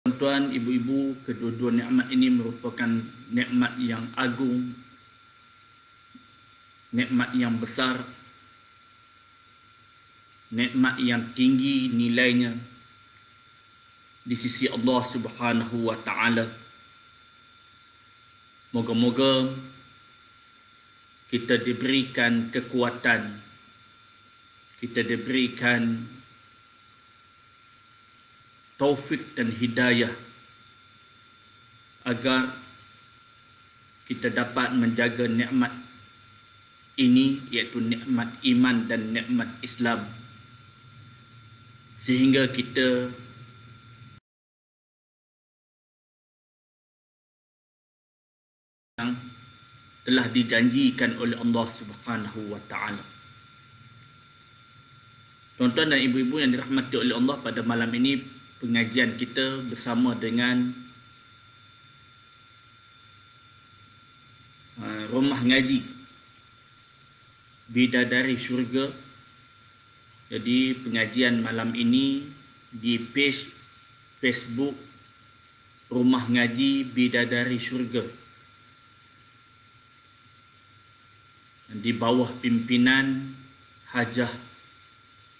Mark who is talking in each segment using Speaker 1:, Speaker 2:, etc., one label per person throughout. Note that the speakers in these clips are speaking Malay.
Speaker 1: Tuan-tuan, ibu-ibu, kedua-dua nikmat ini merupakan nikmat yang agung, nikmat yang besar, nikmat yang tinggi nilainya di sisi Allah Subhanahu wa taala. Moga-moga kita diberikan kekuatan, kita diberikan taufik dan hidayah agar kita dapat menjaga nikmat ini, iaitu nikmat iman dan nikmat Islam, sehingga kita yang telah dijanjikan oleh Allah Subhanahu wa taala. Tuan-tuan dan ibu-ibu yang dirahmati oleh Allah, pada malam ini pengajian kita bersama dengan Rumah Ngaji Bidadari Syurga. Jadi pengajian malam ini di page Facebook Rumah Ngaji Bidadari Syurga, di bawah pimpinan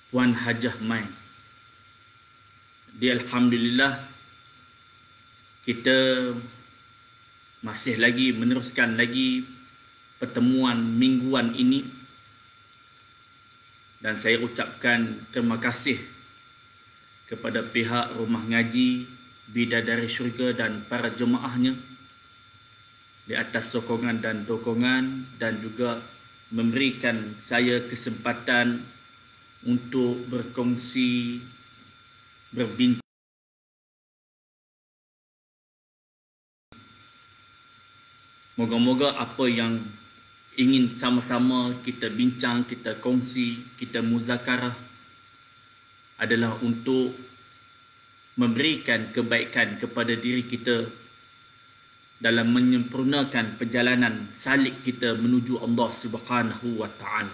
Speaker 1: Puan Hajah Mai. Jadi alhamdulillah kita masih lagi meneruskan lagi pertemuan mingguan ini, dan saya ucapkan terima kasih kepada pihak Rumah Ngaji Bidadari Syurga dan para jemaahnya di atas sokongan dan dokongan, dan juga memberikan saya kesempatan untuk berkongsi, berbincang. Moga-moga apa yang ingin sama-sama kita bincang, kita kongsi, kita muzakarah adalah untuk memberikan kebaikan kepada diri kita dalam menyempurnakan perjalanan salik kita menuju Allah Subhanahu wa taala.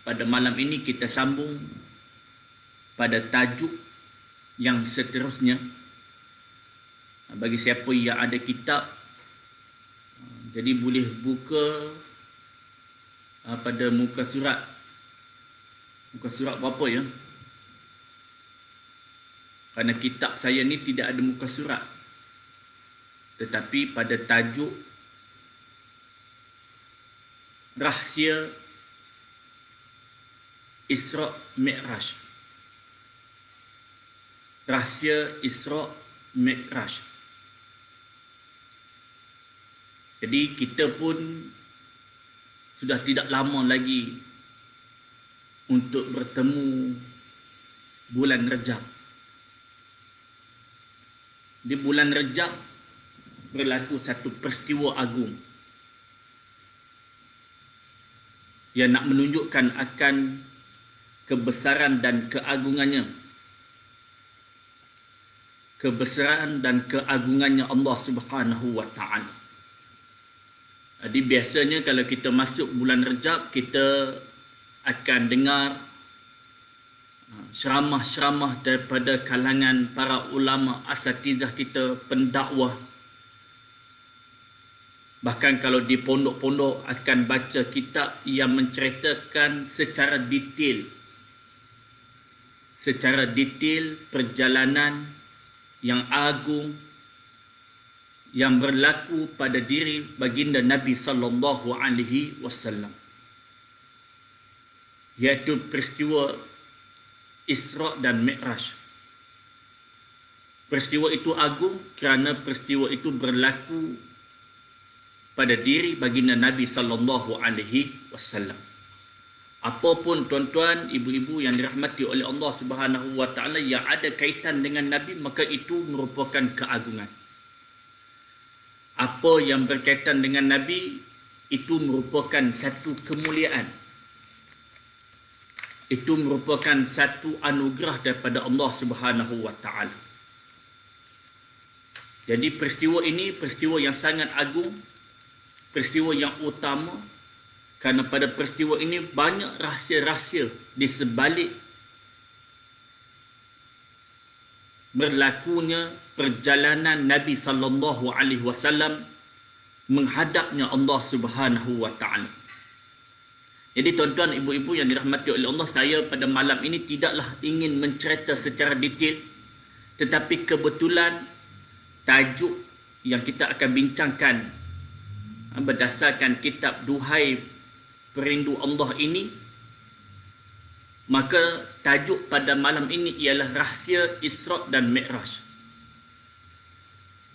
Speaker 1: Pada malam ini kita sambung pada tajuk yang seterusnya. Bagi siapa yang ada kitab, jadi boleh buka pada muka surat berapa ya? Kerana kitab saya ni tidak ada muka surat, tetapi pada tajuk Rahsia Isra Mi'raj. Rahsia Isra Mi'raj. Jadi kita pun sudah tidak lama lagi untuk bertemu bulan Rejab. Di bulan Rejab berlaku satu peristiwa agung yang nak menunjukkan akan kebesaran dan keagungannya, Allah Subhanahu wa taala. Jadi biasanya kalau kita masuk bulan Rejab, kita akan dengar ceramah-ceramah daripada kalangan para ulama asatizah kita, pendakwah. Bahkan kalau di pondok-pondok akan baca kitab yang menceritakan secara detail perjalanan yang agung yang berlaku pada diri baginda Nabi sallallahu alaihi wasallam, iaitu peristiwa Isra dan Mi'raj. Peristiwa itu agung kerana peristiwa itu berlaku pada diri baginda Nabi sallallahu alaihi wasallam. Apapun tuan-tuan, ibu-ibu yang dirahmati oleh Allah Subhanahu wa taala yang ada kaitan dengan Nabi, maka itu merupakan keagungan. Apa yang berkaitan dengan Nabi itu merupakan satu kemuliaan. Itu merupakan satu anugerah daripada Allah Subhanahu wa taala. Jadi peristiwa ini peristiwa yang sangat agung, peristiwa yang utama, Kerana pada peristiwa ini banyak rahsia-rahsia di sebalik berlakunya perjalanan Nabi sallallahu alaihi wasallam menghadapnya Allah Subhanahu wa taala. Jadi tuan-tuan, ibu-ibu yang dirahmati oleh Allah, saya pada malam ini tidaklah ingin mencerita secara detail, tetapi kebetulan tajuk yang kita akan bincangkan berdasarkan kitab Duhai Perindu Allah ini, maka tajuk pada malam ini ialah Rahsia Isra' dan Mi'raj.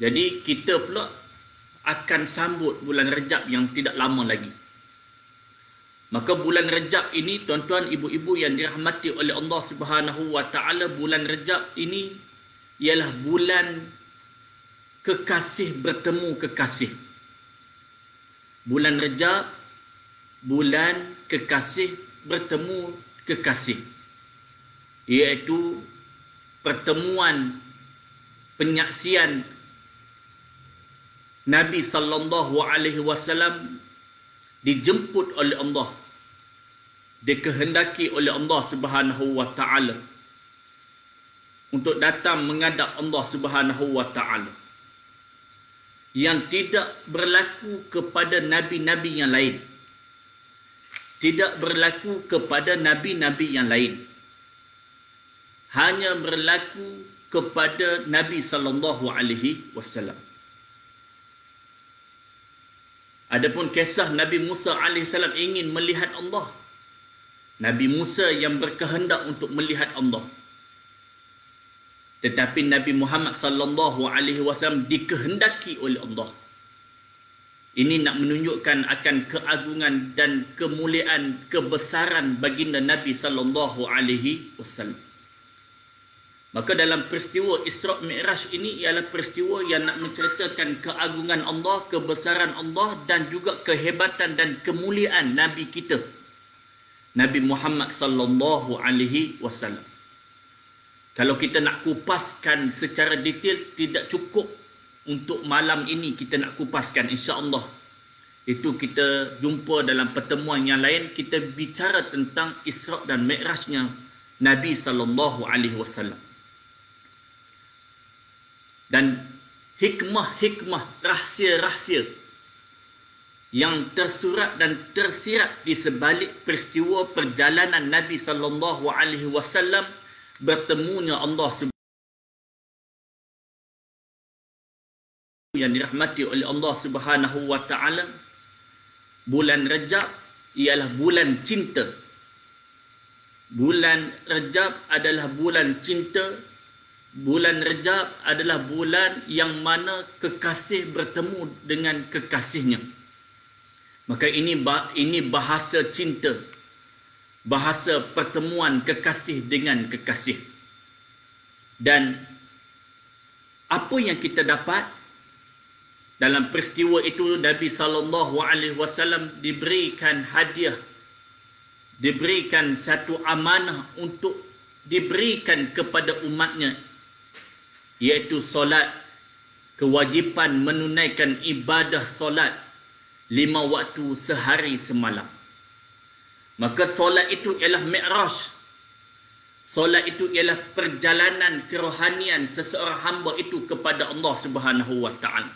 Speaker 1: Jadi kita pula akan sambut bulan Rejab yang tidak lama lagi. Maka bulan Rejab ini, tuan-tuan, ibu-ibu yang dirahmati oleh Allah Subhanahu wa taala, bulan Rejab ini ialah bulan kekasih bertemu kekasih. Bulan Rejab, bulan kekasih bertemu kekasih, iaitu pertemuan penyaksian Nabi sallallahu alaihi wasallam dijemput oleh Allah, dikehendaki oleh Allah Subhanahu wa taala untuk datang menghadap Allah Subhanahu wa taala, yang tidak berlaku kepada nabi-nabi yang lain. Tidak berlaku kepada nabi-nabi yang lain. Hanya berlaku kepada Nabi sallallahu alaihi wasallam. Adapun kisah Nabi Musa alaihi salam ingin melihat Allah. Nabi Musa yang berkehendak untuk melihat Allah. Tetapi Nabi Muhammad sallallahu alaihi wasallam dikehendaki oleh Allah. Ini nak menunjukkan akan keagungan dan kemuliaan, kebesaran baginda Nabi sallallahu alaihi wasallam. Maka dalam peristiwa Isra' Mi'raj ini ialah peristiwa yang nak menceritakan keagungan Allah, kebesaran Allah dan juga kehebatan dan kemuliaan Nabi kita, Nabi Muhammad sallallahu alaihi wasallam. Kalau kita nak kupaskan secara detail, tidak cukup untuk malam ini kita nak kupaskan, insya-Allah. Itu kita jumpa dalam pertemuan yang lain, kita bicara tentang Isra' dan Mi'rajnya Nabi sallallahu alaihi wasallam. Dan hikmah-hikmah, rahsia-rahsia yang tersurat dan tersirat di sebalik peristiwa perjalanan Nabi sallallahu alaihi wasallam bertemunya Allah Subhanahu yang dirahmati oleh Allah Subhanahu wa taala. Bulan Rejab ialah bulan cinta. Bulan Rejab adalah bulan cinta. Bulan Rejab adalah bulan yang mana kekasih bertemu dengan kekasihnya. Maka ini bahasa cinta. Bahasa pertemuan kekasih dengan kekasih. Dan apa yang kita dapat dalam peristiwa itu, Nabi sallallahu alaihi wasallam diberikan hadiah, diberikan satu amanah untuk diberikan kepada umatnya, iaitu solat, kewajipan menunaikan ibadah solat 5 waktu sehari semalam. Maka solat itu ialah Mi'raj. Solat itu ialah perjalanan kerohanian seseorang hamba itu kepada Allah Subhanahu wa taala.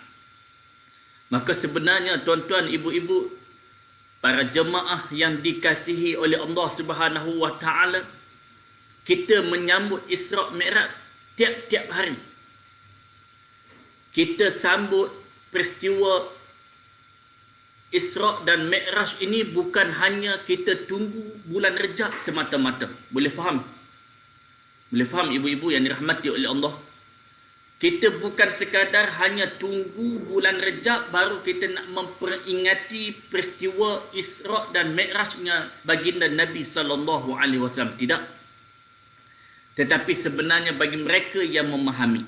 Speaker 1: Maka sebenarnya tuan-tuan, ibu-ibu, para jemaah yang dikasihi oleh Allah Subhanahu wa taala, kita menyambut Isra' Mi'raj tiap-tiap hari. Kita sambut peristiwa Isra' dan Mi'raj ini bukan hanya kita tunggu bulan Rejab semata-mata. Boleh faham? Boleh faham ibu-ibu yang dirahmati oleh Allah? Kita bukan sekadar hanya tunggu bulan Rejab baru kita nak memperingati peristiwa Isra' dan Mi'rajnya baginda Nabi sallallahu alaihi wasallam. Tidak. Tetapi sebenarnya bagi mereka yang memahami,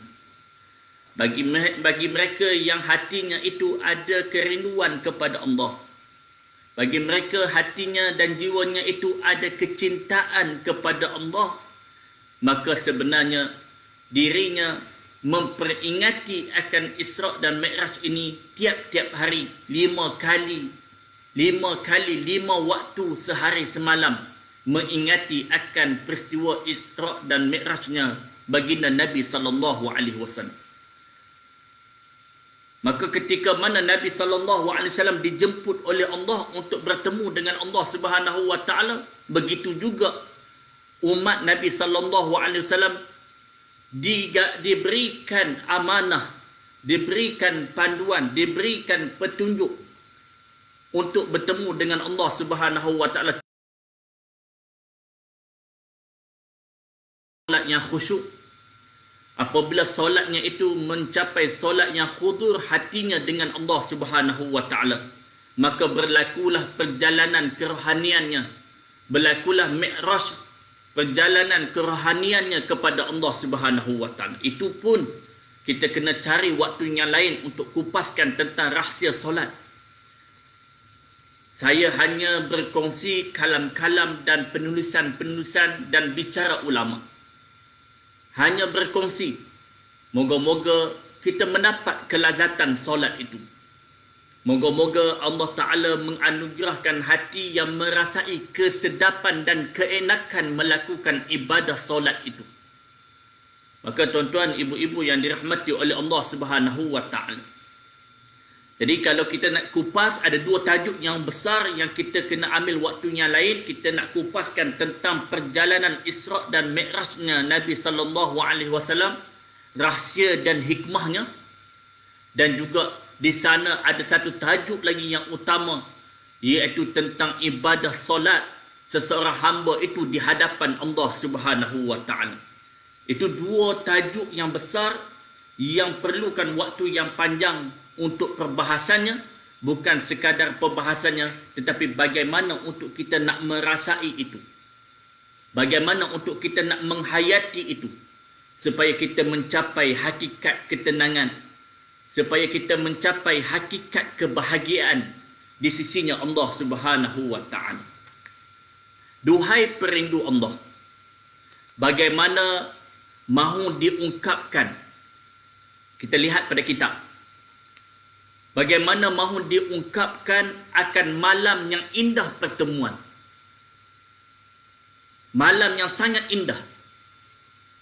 Speaker 1: bagi mereka yang hatinya itu ada kerinduan kepada Allah, bagi mereka hatinya dan jiwanya itu ada kecintaan kepada Allah, maka sebenarnya dirinya memperingati akan Isra' dan Mi'raj ini tiap-tiap hari 5 kali 5 kali 5 waktu sehari semalam mengingati akan peristiwa Isra' dan Mi'rajnya baginda Nabi sallallahu alaihi wasallam. Maka ketika mana Nabi sallallahu alaihi wasallam dijemput oleh Allah untuk bertemu dengan Allah Subhanahu wa taala, begitu juga umat Nabi sallallahu alaihi wasallam diberikan amanah, diberikan panduan, diberikan petunjuk untuk bertemu dengan Allah Subhanahu wa taala. Solat yang khusyuk, apabila solatnya itu mencapai solat yang khudur hatinya dengan Allah Subhanahu wa taala, maka berlakulah perjalanan kerohaniannya, berlakulah mi'raj, perjalanan kerohaniannya kepada Allah Subhanahu wa taala. Itu pun kita kena cari waktu yang lain untuk kupaskan tentang rahsia solat. Saya hanya berkongsi kalam-kalam dan penulisan-penulisan dan bicara ulama. Hanya berkongsi. Moga-moga kita mendapat kelazatan solat itu. Moga-moga Allah Ta'ala menganugerahkan hati yang merasai kesedapan dan keenakan melakukan ibadah solat itu. Maka tuan-tuan, ibu-ibu yang dirahmati oleh Allah Subhanahu wa Ta'ala. Jadi kalau kita nak kupas, ada 2 tajuk yang besar yang kita kena ambil waktu yang lain. Kita nak kupaskan tentang perjalanan Isra' dan Mi'rajnya Nabi sallallahu alaihi wasallam, rahsia dan hikmahnya. Dan juga di sana ada satu tajuk lagi yang utama, iaitu tentang ibadah solat seseorang hamba itu di hadapan Allah Subhanahu wa taala. Itu 2 tajuk yang besar yang perlukan waktu yang panjang untuk perbahasannya, bukan sekadar perbahasannya, tetapi bagaimana untuk kita nak merasai itu. Bagaimana untuk kita nak menghayati itu, supaya kita mencapai hakikat ketenangan, supaya kita mencapai hakikat kebahagiaan di sisinya Allah Subhanahu wa taala. Duhai perindu Allah, bagaimana mahu diungkapkan, kita lihat pada kitab, bagaimana mahu diungkapkan akan malam yang indah pertemuan. Malam yang sangat indah.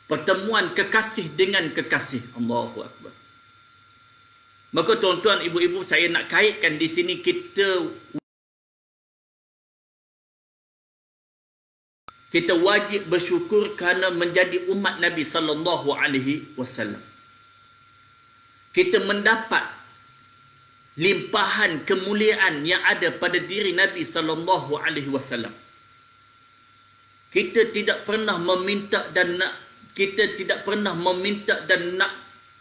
Speaker 1: Pertemuan kekasih dengan kekasih. Allahu Akbar. Maka tuan-tuan, ibu-ibu, saya nak kaitkan di sini kita wajib bersyukur kerana menjadi umat Nabi sallallahu alaihi wasallam. Kita mendapat limpahan kemuliaan yang ada pada diri Nabi sallallahu alaihi wasallam. Kita tidak pernah meminta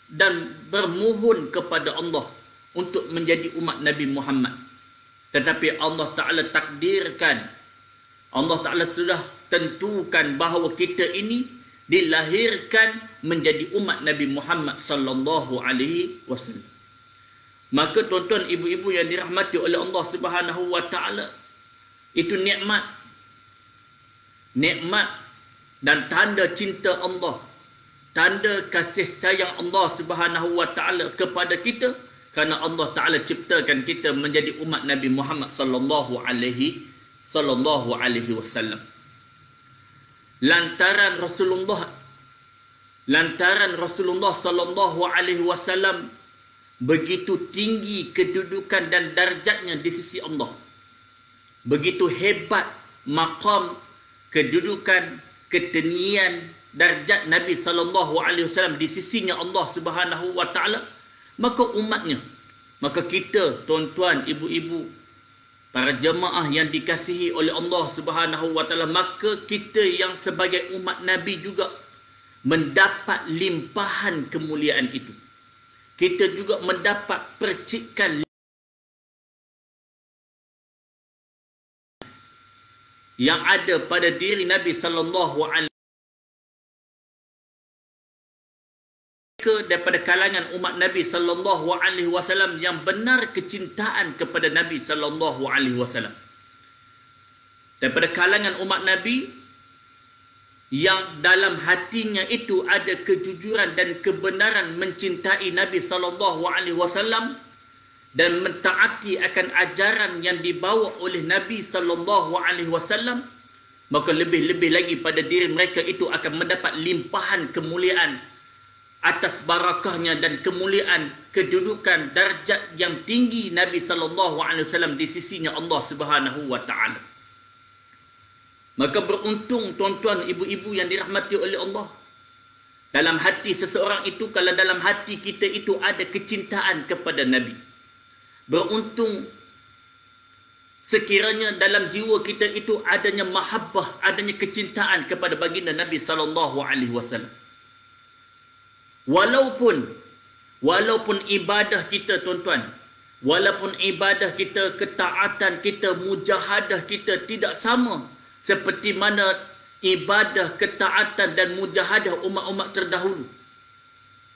Speaker 1: dan bermohon kepada Allah untuk menjadi umat Nabi Muhammad. Tetapi Allah Taala takdirkan, Allah Taala sudah tentukan bahawa kita ini dilahirkan menjadi umat Nabi Muhammad sallallahu alaihi wasallam. Maka tuan-tuan, ibu-ibu yang dirahmati oleh Allah Subhanahu wa taala, itu nikmat dan tanda cinta Allah, tanda kasih sayang Allah Subhanahu wa taala kepada kita, kerana Allah Taala ciptakan kita menjadi umat Nabi Muhammad sallallahu alaihi wasallam. Lantaran Rasulullah sallallahu alaihi wasallam begitu tinggi kedudukan dan darjatnya di sisi Allah. Begitu hebat maqam, kedudukan, ketinggian darjat Nabi sallallahu alaihi wasallam di sisinya Allah Subhanahu wa taala, maka umatnya, maka kita, tuan-tuan, ibu-ibu, para jemaah yang dikasihi oleh Allah Subhanahu wa taala, maka kita yang sebagai umat Nabi juga mendapat limpahan kemuliaan itu. Kita juga mendapat percikan yang ada pada diri Nabi sallallahu alaihi wasallam daripada kalangan umat Nabi sallallahu alaihi wasallam yang benar kecintaan kepada Nabi sallallahu alaihi wasallam. Daripada kalangan umat Nabi yang dalam hatinya itu ada kejujuran dan kebenaran mencintai Nabi sallallahu alaihi wasallam, dan mentaati akan ajaran yang dibawa oleh Nabi SAW, maka lebih-lebih lagi pada diri mereka itu akan mendapat limpahan kemuliaan atas barakahnya dan kemuliaan kedudukan darjat yang tinggi Nabi SAW di sisinya Allah Subhanahu wa taala. Maka beruntung tuan-tuan, ibu-ibu yang dirahmati oleh Allah, dalam hati seseorang itu, kalau dalam hati kita itu ada kecintaan kepada Nabi. Beruntung sekiranya dalam jiwa kita itu adanya mahabbah, adanya kecintaan kepada baginda Nabi SAW. Walaupun ibadah kita tuan-tuan, walaupun ibadah kita, ketaatan kita, mujahadah kita tidak sama seperti mana ibadah, ketaatan dan mujahadah umat-umat terdahulu.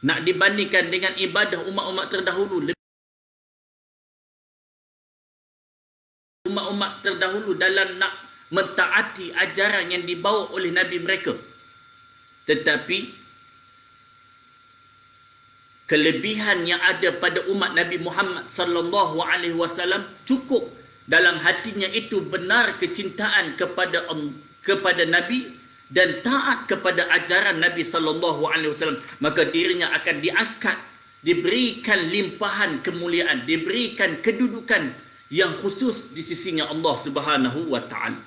Speaker 1: Nak dibandingkan dengan ibadah umat-umat terdahulu, umat-umat terdahulu dalam nak mentaati ajaran yang dibawa oleh Nabi mereka. Tetapi kelebihan yang ada pada umat Nabi Muhammad SAW cukup dalam hatinya itu benar kecintaan kepada Nabi dan taat kepada ajaran Nabi SAW, maka dirinya akan diangkat, diberikan limpahan kemuliaan, diberikan kedudukan yang khusus di sisinya Allah Subhanahu wa taala.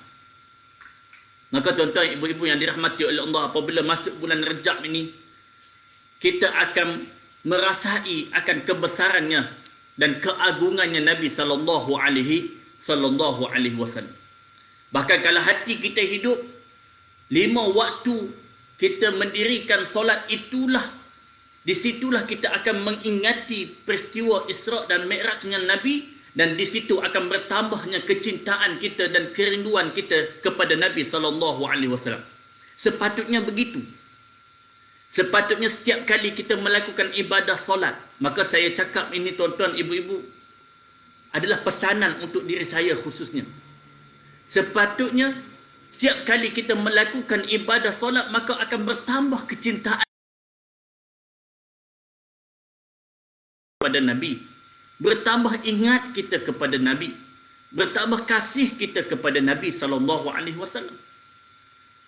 Speaker 1: Maka tuan-tuan, ibu-ibu yang dirahmati oleh Allah, apabila masuk bulan Rejab ini, kita akan merasai akan kebesarannya dan keagungannya Nabi sallallahu alaihi wasallam. Bahkan kalau hati kita hidup 5 waktu kita mendirikan solat, disitulah kita akan mengingati peristiwa Isra dan Mi'rajnya Nabi, dan di situ akan bertambahnya kecintaan kita dan kerinduan kita kepada Nabi sallallahu alaihi wasallam. Sepatutnya begitu. Sepatutnya setiap kali kita melakukan ibadah solat, maka saya cakap ini tuan-tuan, ibu-ibu, adalah pesanan untuk diri saya khususnya. Sepatutnya setiap kali kita melakukan ibadah solat, maka akan bertambah kecintaan kepada Nabi, bertambah ingat kita kepada Nabi, bertambah kasih kita kepada Nabi SAW.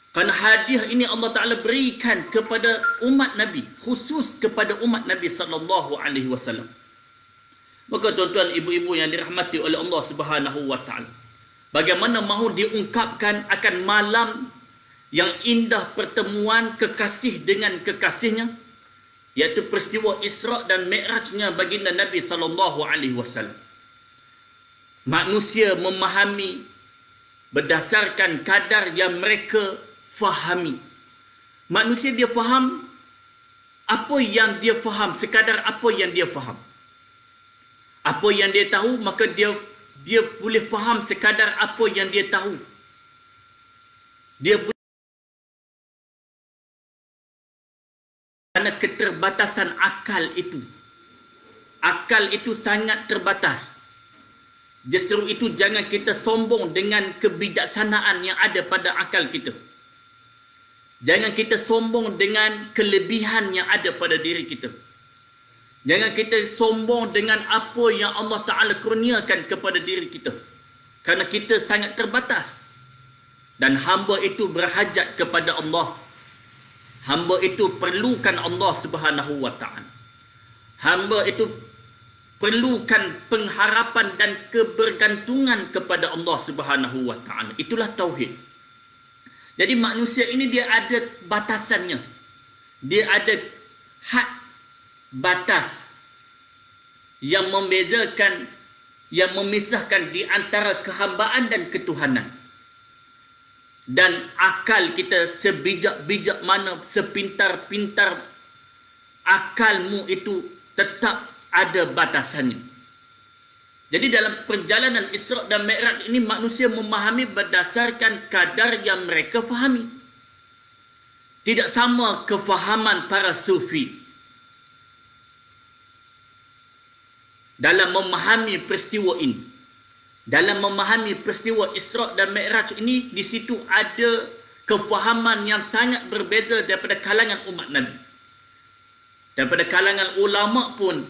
Speaker 1: Kerana hadiah ini Allah Ta'ala berikan kepada umat Nabi, khusus kepada umat Nabi SAW. Maka tuan-tuan, ibu-ibu yang dirahmati oleh Allah Subhanahu wa taala, bagaimana mahu diungkapkan akan malam yang indah pertemuan kekasih dengan kekasihnya, iaitu peristiwa Isra dan Mi'rajnya baginda Nabi SAW. Manusia memahami berdasarkan kadar yang mereka fahami. Manusia dia faham apa yang dia faham, sekadar apa yang dia faham. Apa yang dia tahu, maka dia boleh faham sekadar apa yang dia tahu. Dia boleh, kerana keterbatasan akal itu. Akal itu sangat terbatas. Justru itu jangan kita sombong dengan kebijaksanaan yang ada pada akal kita. Jangan kita sombong dengan kelebihan yang ada pada diri kita. Jangan kita sombong dengan apa yang Allah Ta'ala kurniakan kepada diri kita. Kerana kita sangat terbatas. Dan hamba itu berhajat kepada Allah. Hamba itu perlukan Allah Subhanahu wa taala. Hamba itu perlukan pengharapan dan kebergantungan kepada Allah Subhanahu wa taala. Itulah tauhid. Jadi manusia ini dia ada batasannya. Dia ada had batas yang membezakan, yang memisahkan di antara kehambaan dan ketuhanan. Dan akal kita sebijak-bijak mana, sepintar-pintar akalmu itu tetap ada batasannya. Jadi dalam perjalanan Isra dan Mi'raj ini manusia memahami berdasarkan kadar yang mereka fahami. Tidak sama kefahaman para sufi dalam memahami peristiwa ini. Dalam memahami peristiwa Isra dan Mi'raj ini, di situ ada kefahaman yang sangat berbeza daripada kalangan umat Nabi. Daripada kalangan ulama pun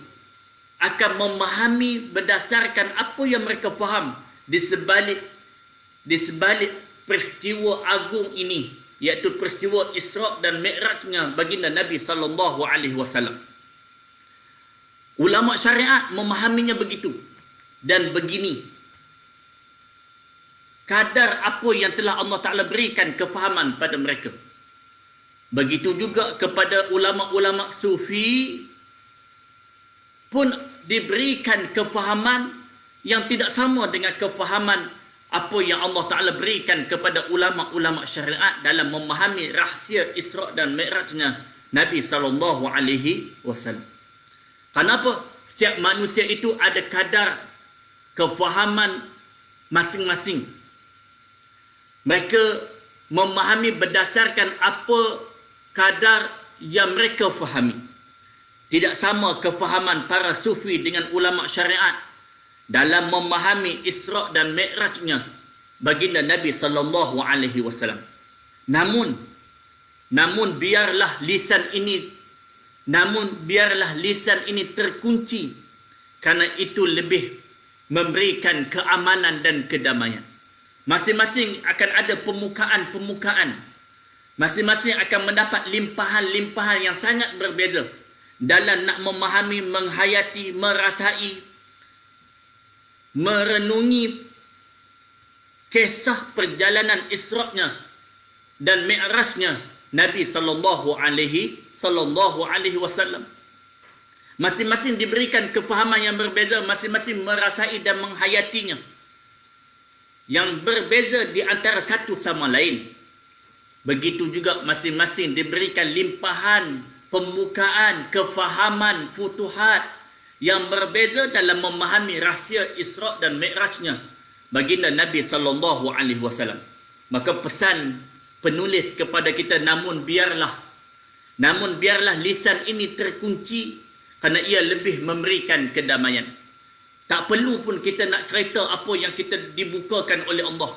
Speaker 1: akan memahami berdasarkan apa yang mereka faham di sebalik peristiwa agung ini, iaitu peristiwa Isra' dan Mi'rajnya baginda Nabi sallallahu alaihi wasallam. Ulama syariat memahaminya begitu dan begini. Kadar apa yang telah Allah Ta'ala berikan kefahaman pada mereka. Begitu juga kepada ulama-ulama sufi pun diberikan kefahaman yang tidak sama dengan kefahaman apa yang Allah Ta'ala berikan kepada ulama-ulama syariat dalam memahami rahsia Isra' dan Mi'rajnya Nabi sallallahu alaihi wasallam. Kenapa? Setiap manusia itu ada kadar kefahaman masing-masing. Mereka memahami berdasarkan apa kadar yang mereka fahami. Tidak sama kefahaman para sufi dengan ulama syariat dalam memahami Isra' dan Mi'rajnya baginda Nabi sallallahu alaihi wasallam. Namun biarlah lisan ini terkunci, karena itu lebih memberikan keamanan dan kedamaian. Masing-masing akan ada pemukaan. Masing-masing akan mendapat limpahan-limpahan yang sangat berbeza dalam nak memahami, menghayati, merasai, merenungi kisah perjalanan Isra'-nya dan Mi'rajnya Nabi sallallahu alaihi wasallam. Masing-masing diberikan kefahaman yang berbeza, masing-masing merasai dan menghayatinya yang berbeza di antara satu sama lain. Begitu juga masing-masing diberikan limpahan, pembukaan, kefahaman, futuhat yang berbeza dalam memahami rahsia Isra' dan Mi'rajnya baginda Nabi sallallahu alaihi wasallam. Maka pesan penulis kepada kita, namun biarlah lisan ini terkunci, kerana ia lebih memberikan kedamaian. Tak perlu pun kita nak cerita apa yang kita dibukakan oleh Allah.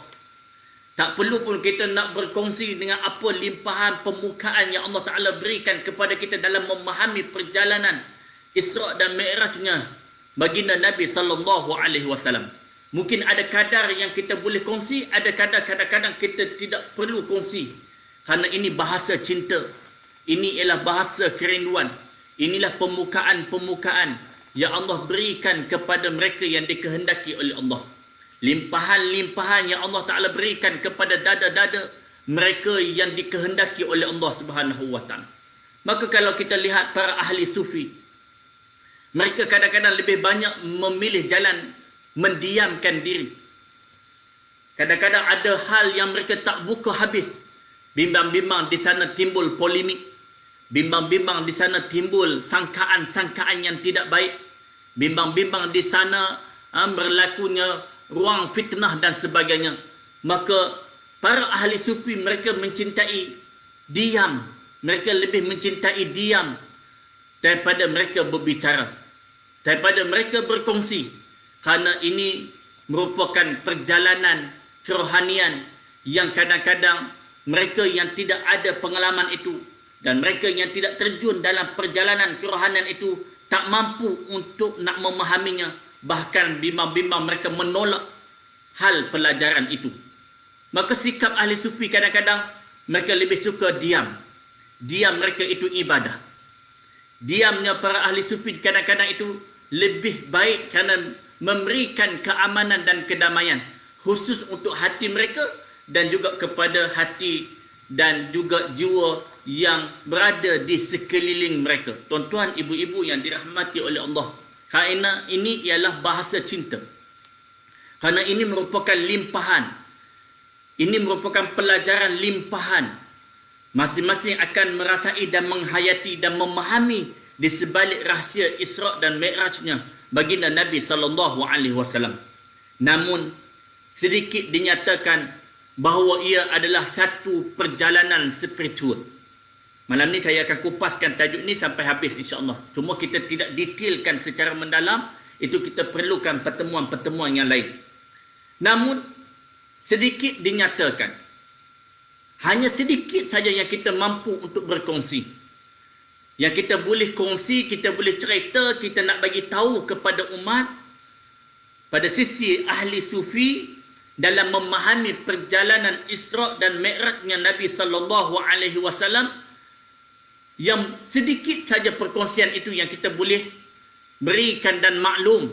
Speaker 1: Tak perlu pun kita nak berkongsi dengan apa limpahan pembukaan yang Allah Ta'ala berikan kepada kita dalam memahami perjalanan Isra' dan Mi'rajnya baginda Nabi sallallahu alaihi wasallam. Mungkin ada kadar yang kita boleh kongsi, ada kadang-kadang kita tidak perlu kongsi. Kerana ini bahasa cinta. Ini ialah bahasa kerinduan. Inilah pembukaan-pembukaan yang Allah berikan kepada mereka yang dikehendaki oleh Allah. Limpahan-limpahan yang Allah Ta'ala berikan kepada dada-dada mereka yang dikehendaki oleh Allah Subhanahu wa Ta'ala. Maka kalau kita lihat para ahli sufi, mereka kadang-kadang lebih banyak memilih jalan mendiamkan diri. Kadang-kadang ada hal yang mereka tak buka habis. Bimbang-bimbang di sana timbul polemik. Bimbang-bimbang di sana timbul sangkaan-sangkaan yang tidak baik. Bimbang-bimbang di sana berlakunya ruang fitnah dan sebagainya. Maka para ahli sufi mereka mencintai diam. Mereka lebih mencintai diam daripada mereka berbicara, daripada mereka berkongsi. Kerana ini merupakan perjalanan kerohanian yang kadang-kadang mereka yang tidak ada pengalaman itu dan mereka yang tidak terjun dalam perjalanan kerohanian itu tak mampu untuk nak memahaminya. Bahkan bimbang-bimbang mereka menolak hal pelajaran itu. Maka sikap ahli sufi kadang-kadang mereka lebih suka diam. Diam mereka itu ibadah. Diamnya para ahli sufi kadang-kadang itu lebih baik kerana memberikan keamanan dan kedamaian. Khusus untuk hati mereka dan juga kepada hati dan juga jiwa yang berada di sekeliling mereka. Tuan-tuan, ibu-ibu yang dirahmati oleh Allah. Kerana ini ialah bahasa cinta. Kerana ini merupakan limpahan. Ini merupakan pelajaran limpahan. Masing-masing akan merasai dan menghayati dan memahami di sebalik rahsia Isra' dan Mi'rajnya baginda Nabi sallallahu alaihi wasallam. Namun sedikit dinyatakan bahawa ia adalah satu perjalanan spiritual. Malam ni saya akan kupaskan tajuk ni sampai habis insya-Allah. Cuma kita tidak detailkan secara mendalam, itu kita perlukan pertemuan-pertemuan yang lain. Namun sedikit dinyatakan. Hanya sedikit saja yang kita mampu untuk berkongsi. yang kita boleh kongsi, kita boleh cerita, kita nak bagi tahu kepada umat pada sisi ahli sufi dalam memahami perjalanan Isra' dan Mi'rajnya Nabi sallallahu alaihi wasallam, yang sedikit saja perkongsian itu yang kita boleh berikan dan maklum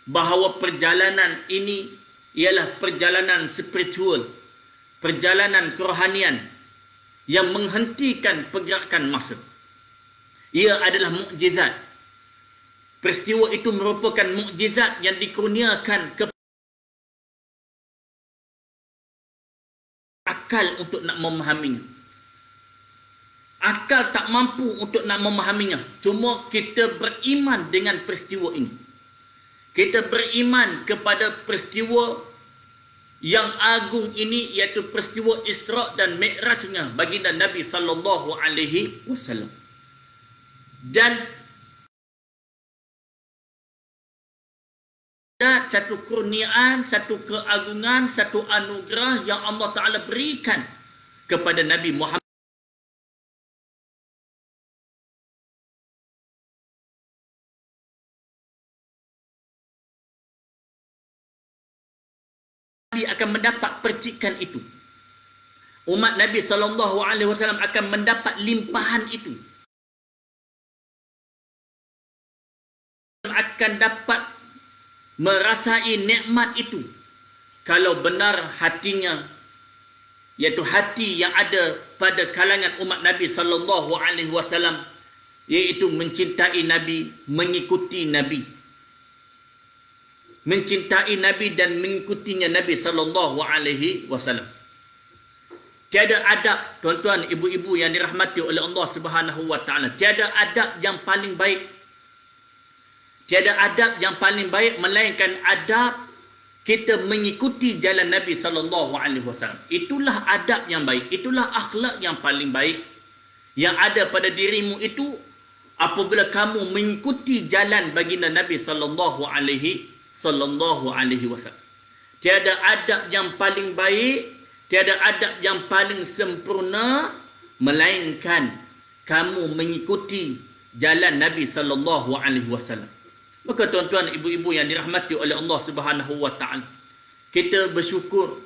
Speaker 1: bahawa perjalanan ini ialah perjalanan spiritual, perjalanan kerohanian yang menghentikan pergerakan masa. Ia adalah mukjizat. Peristiwa itu merupakan mukjizat yang dikurniakan kepada akal untuk nak memahaminya. Akal tak mampu untuk nak memahaminya. Cuma kita beriman dengan peristiwa ini. Kita beriman kepada peristiwa yang agung ini, iaitu peristiwa Isra' dan Mi'rajnya baginda Nabi sallallahu alaihi wasallam. Dan ada satu kurniaan, satu keagungan, satu anugerah yang Allah Ta'ala berikan kepada Nabi Muhammad. Nabi akan mendapat percikan itu. Umat Nabi SAW akan mendapat limpahan itu. Akan dapat merasai nikmat itu kalau benar hatinya, iaitu hati yang ada pada kalangan umat Nabi SAW, iaitu mencintai Nabi, mengikuti Nabi, mencintai Nabi dan mengikutinya Nabi SAW. Tiada adab, tuan-tuan, ibu-ibu yang dirahmati oleh Allah Subhanahu wa taala, tiada adab yang paling baik. Tiada adab yang paling baik melainkan adab kita mengikuti jalan Nabi SAW. Itulah adab yang baik, itulah akhlak yang paling baik yang ada pada dirimu itu apabila kamu mengikuti jalan baginda Nabi sallallahu alaihi wasallam. Tiada adab yang paling baik, tiada adab yang paling sempurna melainkan kamu mengikuti jalan Nabi sallallahu alaihi wasallam. Maka tuan-tuan, ibu-ibu yang dirahmati oleh Allah Subhanahu wa taala, kita bersyukur,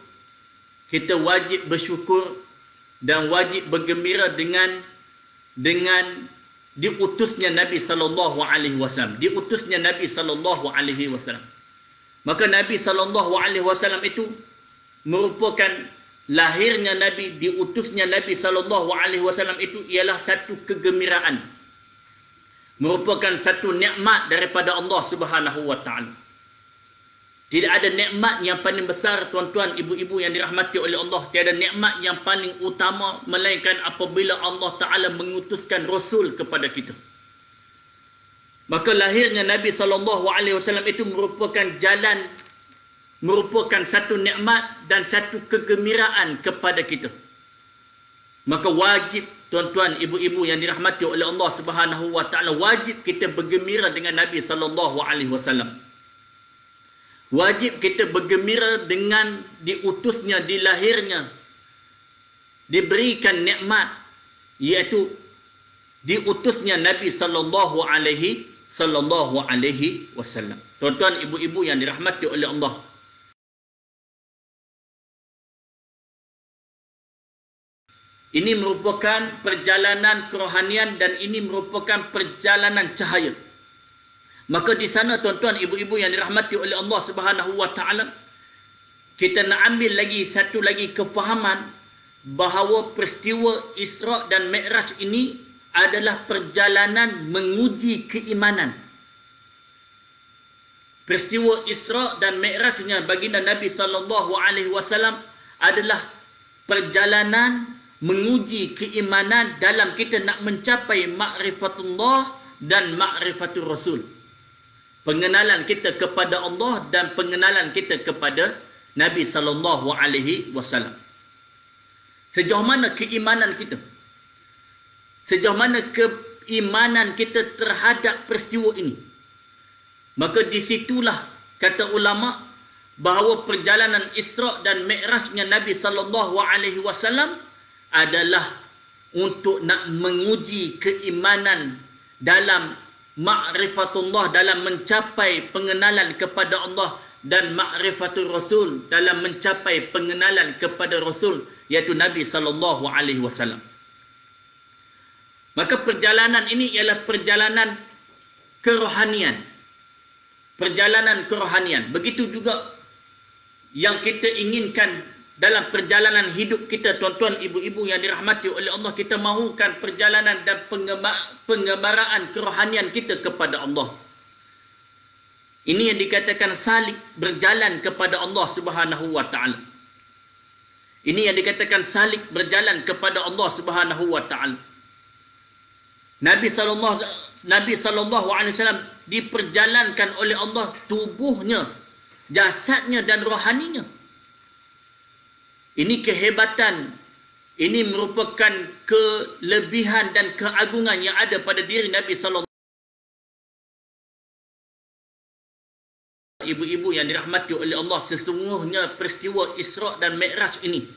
Speaker 1: kita wajib bersyukur dan wajib bergembira dengan diutusnya Nabi sallallahu alaihi wasallam, diutusnya Nabi sallallahu alaihi wasallam. Maka Nabi sallallahu alaihi wasallam itu merupakan lahirnya Nabi, diutusnya Nabi sallallahu alaihi wasallam itu ialah satu kegembiraan, merupakan satu nikmat daripada Allah Subhanahu wa taala. Tidak ada nikmat yang paling besar, tuan-tuan, ibu-ibu yang dirahmati oleh Allah, tiada nikmat yang paling utama melainkan apabila Allah Taala mengutuskan rasul kepada kita. Maka lahirnya Nabi sallallahu alaihi wasallam itu merupakan jalan, merupakan satu nikmat dan satu kegembiraan kepada kita. Maka wajib, tuan-tuan, ibu-ibu yang dirahmati oleh Allah Subhanahu wa taala, wajib kita bergembira dengan Nabi sallallahu alaihi wasallam. Wajib kita bergembira dengan diutusnya, dilahirnya, diberikan nikmat, iaitu diutusnya Nabi sallallahu alaihi wasallam. Tuan-tuan, ibu-ibu yang dirahmati oleh Allah, ini merupakan perjalanan kerohanian dan ini merupakan perjalanan cahaya. Maka di sana, tuan-tuan, ibu-ibu yang dirahmati oleh Allah Subhanahu wa taala, kita nak ambil lagi satu lagi kefahaman bahawa peristiwa Isra' dan Mi'raj ini adalah perjalanan menguji keimanan. Peristiwa Isra' dan Mi'rajnya baginda Nabi sallallahu alaihi wasallam adalah perjalanan menguji keimanan dalam kita nak mencapai ma'rifatullah dan ma'rifatul Rasul. Pengenalan kita kepada Allah dan pengenalan kita kepada Nabi sallallahu alaihi wasallam. Sejauh mana keimanan kita? Sejauh mana keimanan kita terhadap peristiwa ini? Maka disitulah kata ulama bahawa perjalanan Isra' dan Mi'rajnya Nabi sallallahu alaihi wasallam adalah untuk nak menguji keimanan dalam ma'rifatullah, dalam mencapai pengenalan kepada Allah, dan ma'rifatul Rasul, dalam mencapai pengenalan kepada Rasul, iaitu Nabi sallallahu alaihi wasallam. Maka perjalanan ini ialah perjalanan kerohanian. Perjalanan kerohanian. Begitu juga yang kita inginkan dalam perjalanan hidup kita, tuan-tuan, ibu-ibu yang dirahmati oleh Allah. Kita mahukan perjalanan dan pengembaraan kerohanian kita kepada Allah. Ini yang dikatakan salik, berjalan kepada Allah Subhanahu wa taala. Ini yang dikatakan salik, berjalan kepada Allah Subhanahu wa taala. Nabi sallallahu alaihi wasallam diperjalankan oleh Allah tubuhnya, jasadnya dan rohaninya. Ini kehebatan, ini merupakan kelebihan dan keagungan yang ada pada diri Nabi sallallahu. Ibu-ibu yang dirahmati oleh Allah, sesungguhnya peristiwa Isra' dan Mi'raj ini,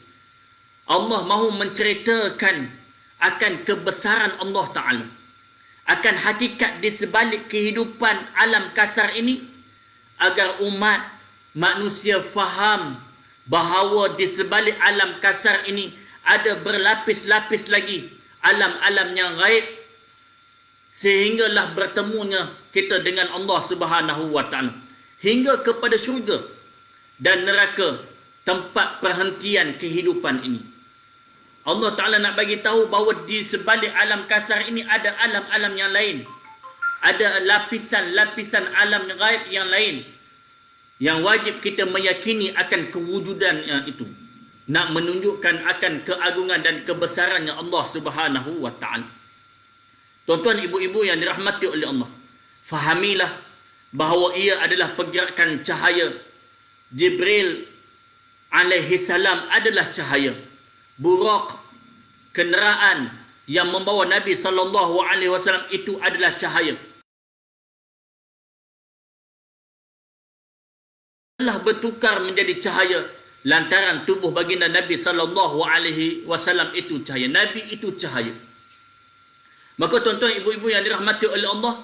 Speaker 1: Allah mahu menceritakan akan kebesaran Allah Ta'ala, akan hakikat di sebalik kehidupan alam kasar ini, agar umat manusia faham bahawa di sebalik alam kasar ini ada berlapis-lapis lagi alam-alam yang gaib, sehinggalah bertemunya kita dengan Allah Subhanahu wa taala, hingga kepada syurga dan neraka, tempat perhentian kehidupan ini. Allah Ta'ala nak bagi tahu bahawa di sebalik alam kasar ini ada alam-alam yang lain. Ada lapisan-lapisan alam gaib yang lain, yang wajib kita meyakini akan kewujudannya itu. Nak menunjukkan akan keagungan dan kebesarannya Allah Subhanahu wa taala. Tuan-tuan, ibu-ibu yang dirahmati oleh Allah, fahamilah bahawa ia adalah pergerakan cahaya. Jibril alaihi salam adalah cahaya. Buraq, kenderaan yang membawa Nabi sallallahu alaihi wasallam itu adalah cahaya. Telah bertukar menjadi cahaya lantaran tubuh baginda Nabi sallallahu alaihi wasallam itu cahaya. Nabi itu cahaya. Maka tuan-tuan, ibu-ibu yang dirahmati oleh Allah,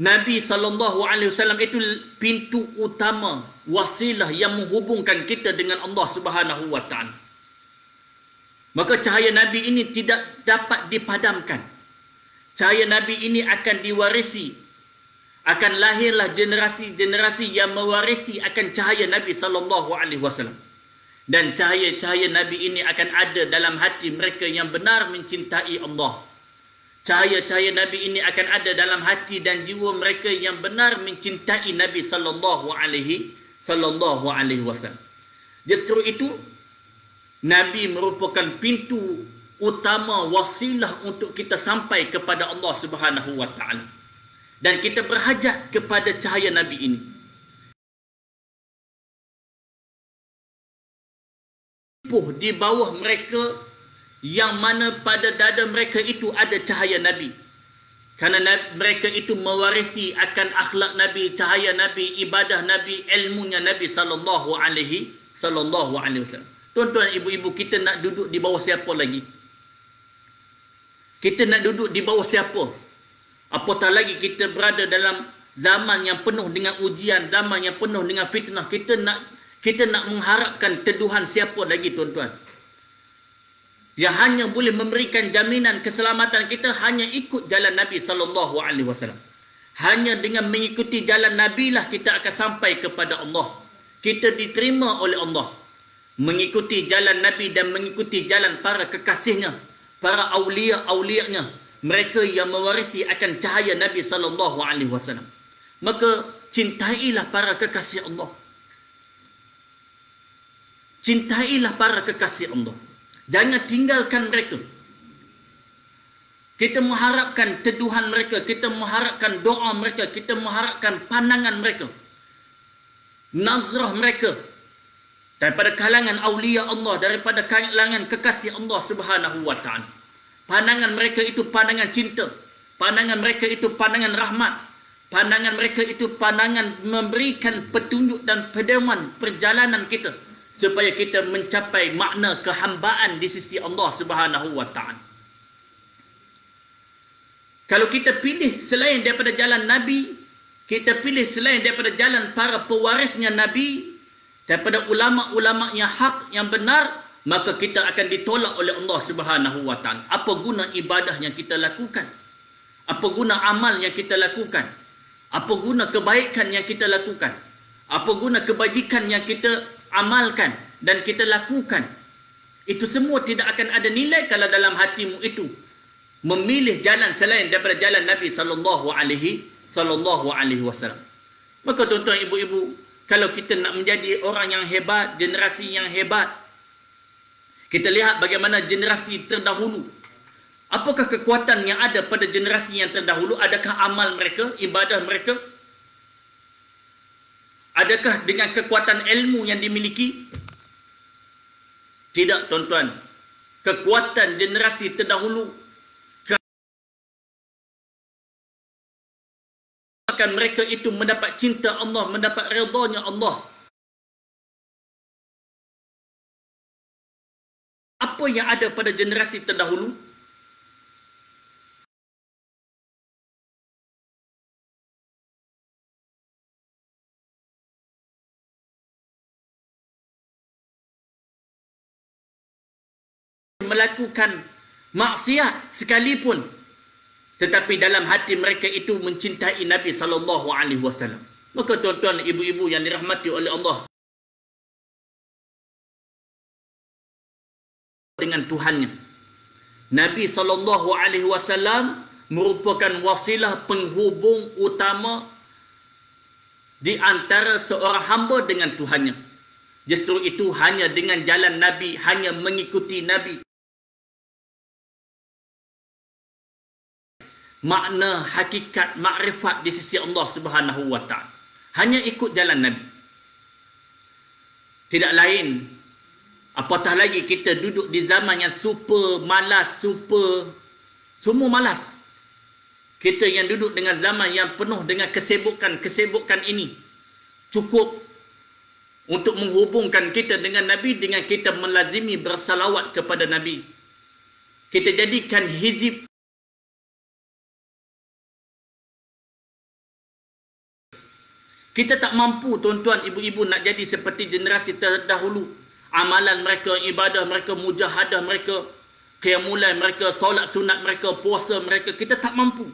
Speaker 1: Nabi sallallahu alaihi wasallam itu pintu utama, wasilah yang menghubungkan kita dengan Allah Subhanahu wa taala. Maka cahaya Nabi ini tidak dapat dipadamkan. Cahaya Nabi ini akan diwarisi. Akan lahirlah generasi-generasi yang mewarisi akan cahaya Nabi sallallahu alaihi wasallam. Dan cahaya-cahaya Nabi ini akan ada dalam hati mereka yang benar mencintai Allah. Cahaya-cahaya Nabi ini akan ada dalam hati dan jiwa mereka yang benar mencintai Nabi sallallahu alaihi wasallam. Justru itu Nabi merupakan pintu utama, wasilah untuk kita sampai kepada Allah Subhanahu wa taala. Dan kita berhajat kepada cahaya Nabi ini. Di bawah mereka yang mana pada dada mereka itu ada cahaya Nabi. Kerana mereka itu mewarisi akan akhlak Nabi, cahaya Nabi, ibadah Nabi, ilmunya Nabi sallallahu alaihi wasallam. Tuan-tuan, ibu-ibu, kita nak duduk di bawah siapa lagi? Kita nak duduk di bawah siapa? Apatah lagi kita berada dalam zaman yang penuh dengan ujian, zaman yang penuh dengan fitnah. Kita nak mengharapkan teduhan siapa lagi, tuan-tuan? Yang hanya boleh memberikan jaminan keselamatan kita hanya ikut jalan Nabi sallallahu alaihi wasallam. Hanya dengan mengikuti jalan Nabi lah kita akan sampai kepada Allah. Kita diterima oleh Allah. Mengikuti jalan Nabi dan mengikuti jalan para kekasihnya, para awliya-awliyanya, mereka yang mewarisi akan cahaya Nabi sallallahu alaihi wasallam. Maka cintailah para kekasih Allah. Cintailah para kekasih Allah. Jangan tinggalkan mereka. Kita mengharapkan teduhan mereka, kita mengharapkan doa mereka, kita mengharapkan pandangan mereka, nazrah mereka, daripada kalangan awliya Allah, daripada kalangan kekasih Allah Subhanahu wa taala. Pandangan mereka itu pandangan cinta, pandangan mereka itu pandangan rahmat, pandangan mereka itu pandangan memberikan petunjuk dan pedoman perjalanan kita supaya kita mencapai makna kehambaan di sisi Allah Subhanahu wa taala. Kalau kita pilih selain daripada jalan Nabi, kita pilih selain daripada jalan para pewarisnya Nabi, daripada ulama-ulama yang hak, yang benar, maka kita akan ditolak oleh Allah Subhanahu wa taala. Apa guna ibadah yang kita lakukan? Apa guna amal yang kita lakukan? Apa guna kebaikan yang kita lakukan? Apa guna kebajikan yang kita amalkan dan kita lakukan? Itu semua tidak akan ada nilai kalau dalam hatimu itu memilih jalan selain daripada jalan Nabi sallallahu alaihi wasallam. Maka tuan-tuan, ibu-ibu, kalau kita nak menjadi orang yang hebat, generasi yang hebat, kita lihat bagaimana generasi terdahulu. Apakah kekuatan yang ada pada generasi yang terdahulu? Adakah amal mereka, ibadah mereka? Adakah dengan kekuatan ilmu yang dimiliki? Tidak, tuan-tuan. Kekuatan generasi terdahulu, akan mereka itu mendapat cinta Allah, mendapat redanya Allah. Apa yang ada pada generasi terdahulu? Melakukan maksiat sekalipun, tetapi dalam hati mereka itu mencintai Nabi sallallahu alaihi wasallam. Maka tuan-tuan, ibu-ibu yang dirahmati oleh Allah, dengan Tuhannya, Nabi sallallahu alaihi wasallam merupakan wasilah penghubung utama di antara seorang hamba dengan Tuhannya. Justru itu, hanya dengan jalan Nabi, hanya mengikuti Nabi, makna hakikat makrifat di sisi Allah Subhanahu wa taala. Hanya ikut jalan Nabi. Tidak lain. Apatah lagi kita duduk di zaman yang super malas, semua malas. Kita yang duduk dengan zaman yang penuh dengan kesibukan ini, cukup untuk menghubungkan kita dengan Nabi dengan kita melazimi bersalawat kepada Nabi. Kita jadikan hizib kita tak mampu, tuan-tuan, ibu-ibu, nak jadi seperti generasi terdahulu. Amalan mereka, ibadah mereka, mujahadah mereka, qiyamulai mereka, solat sunat mereka, puasa mereka, kita tak mampu.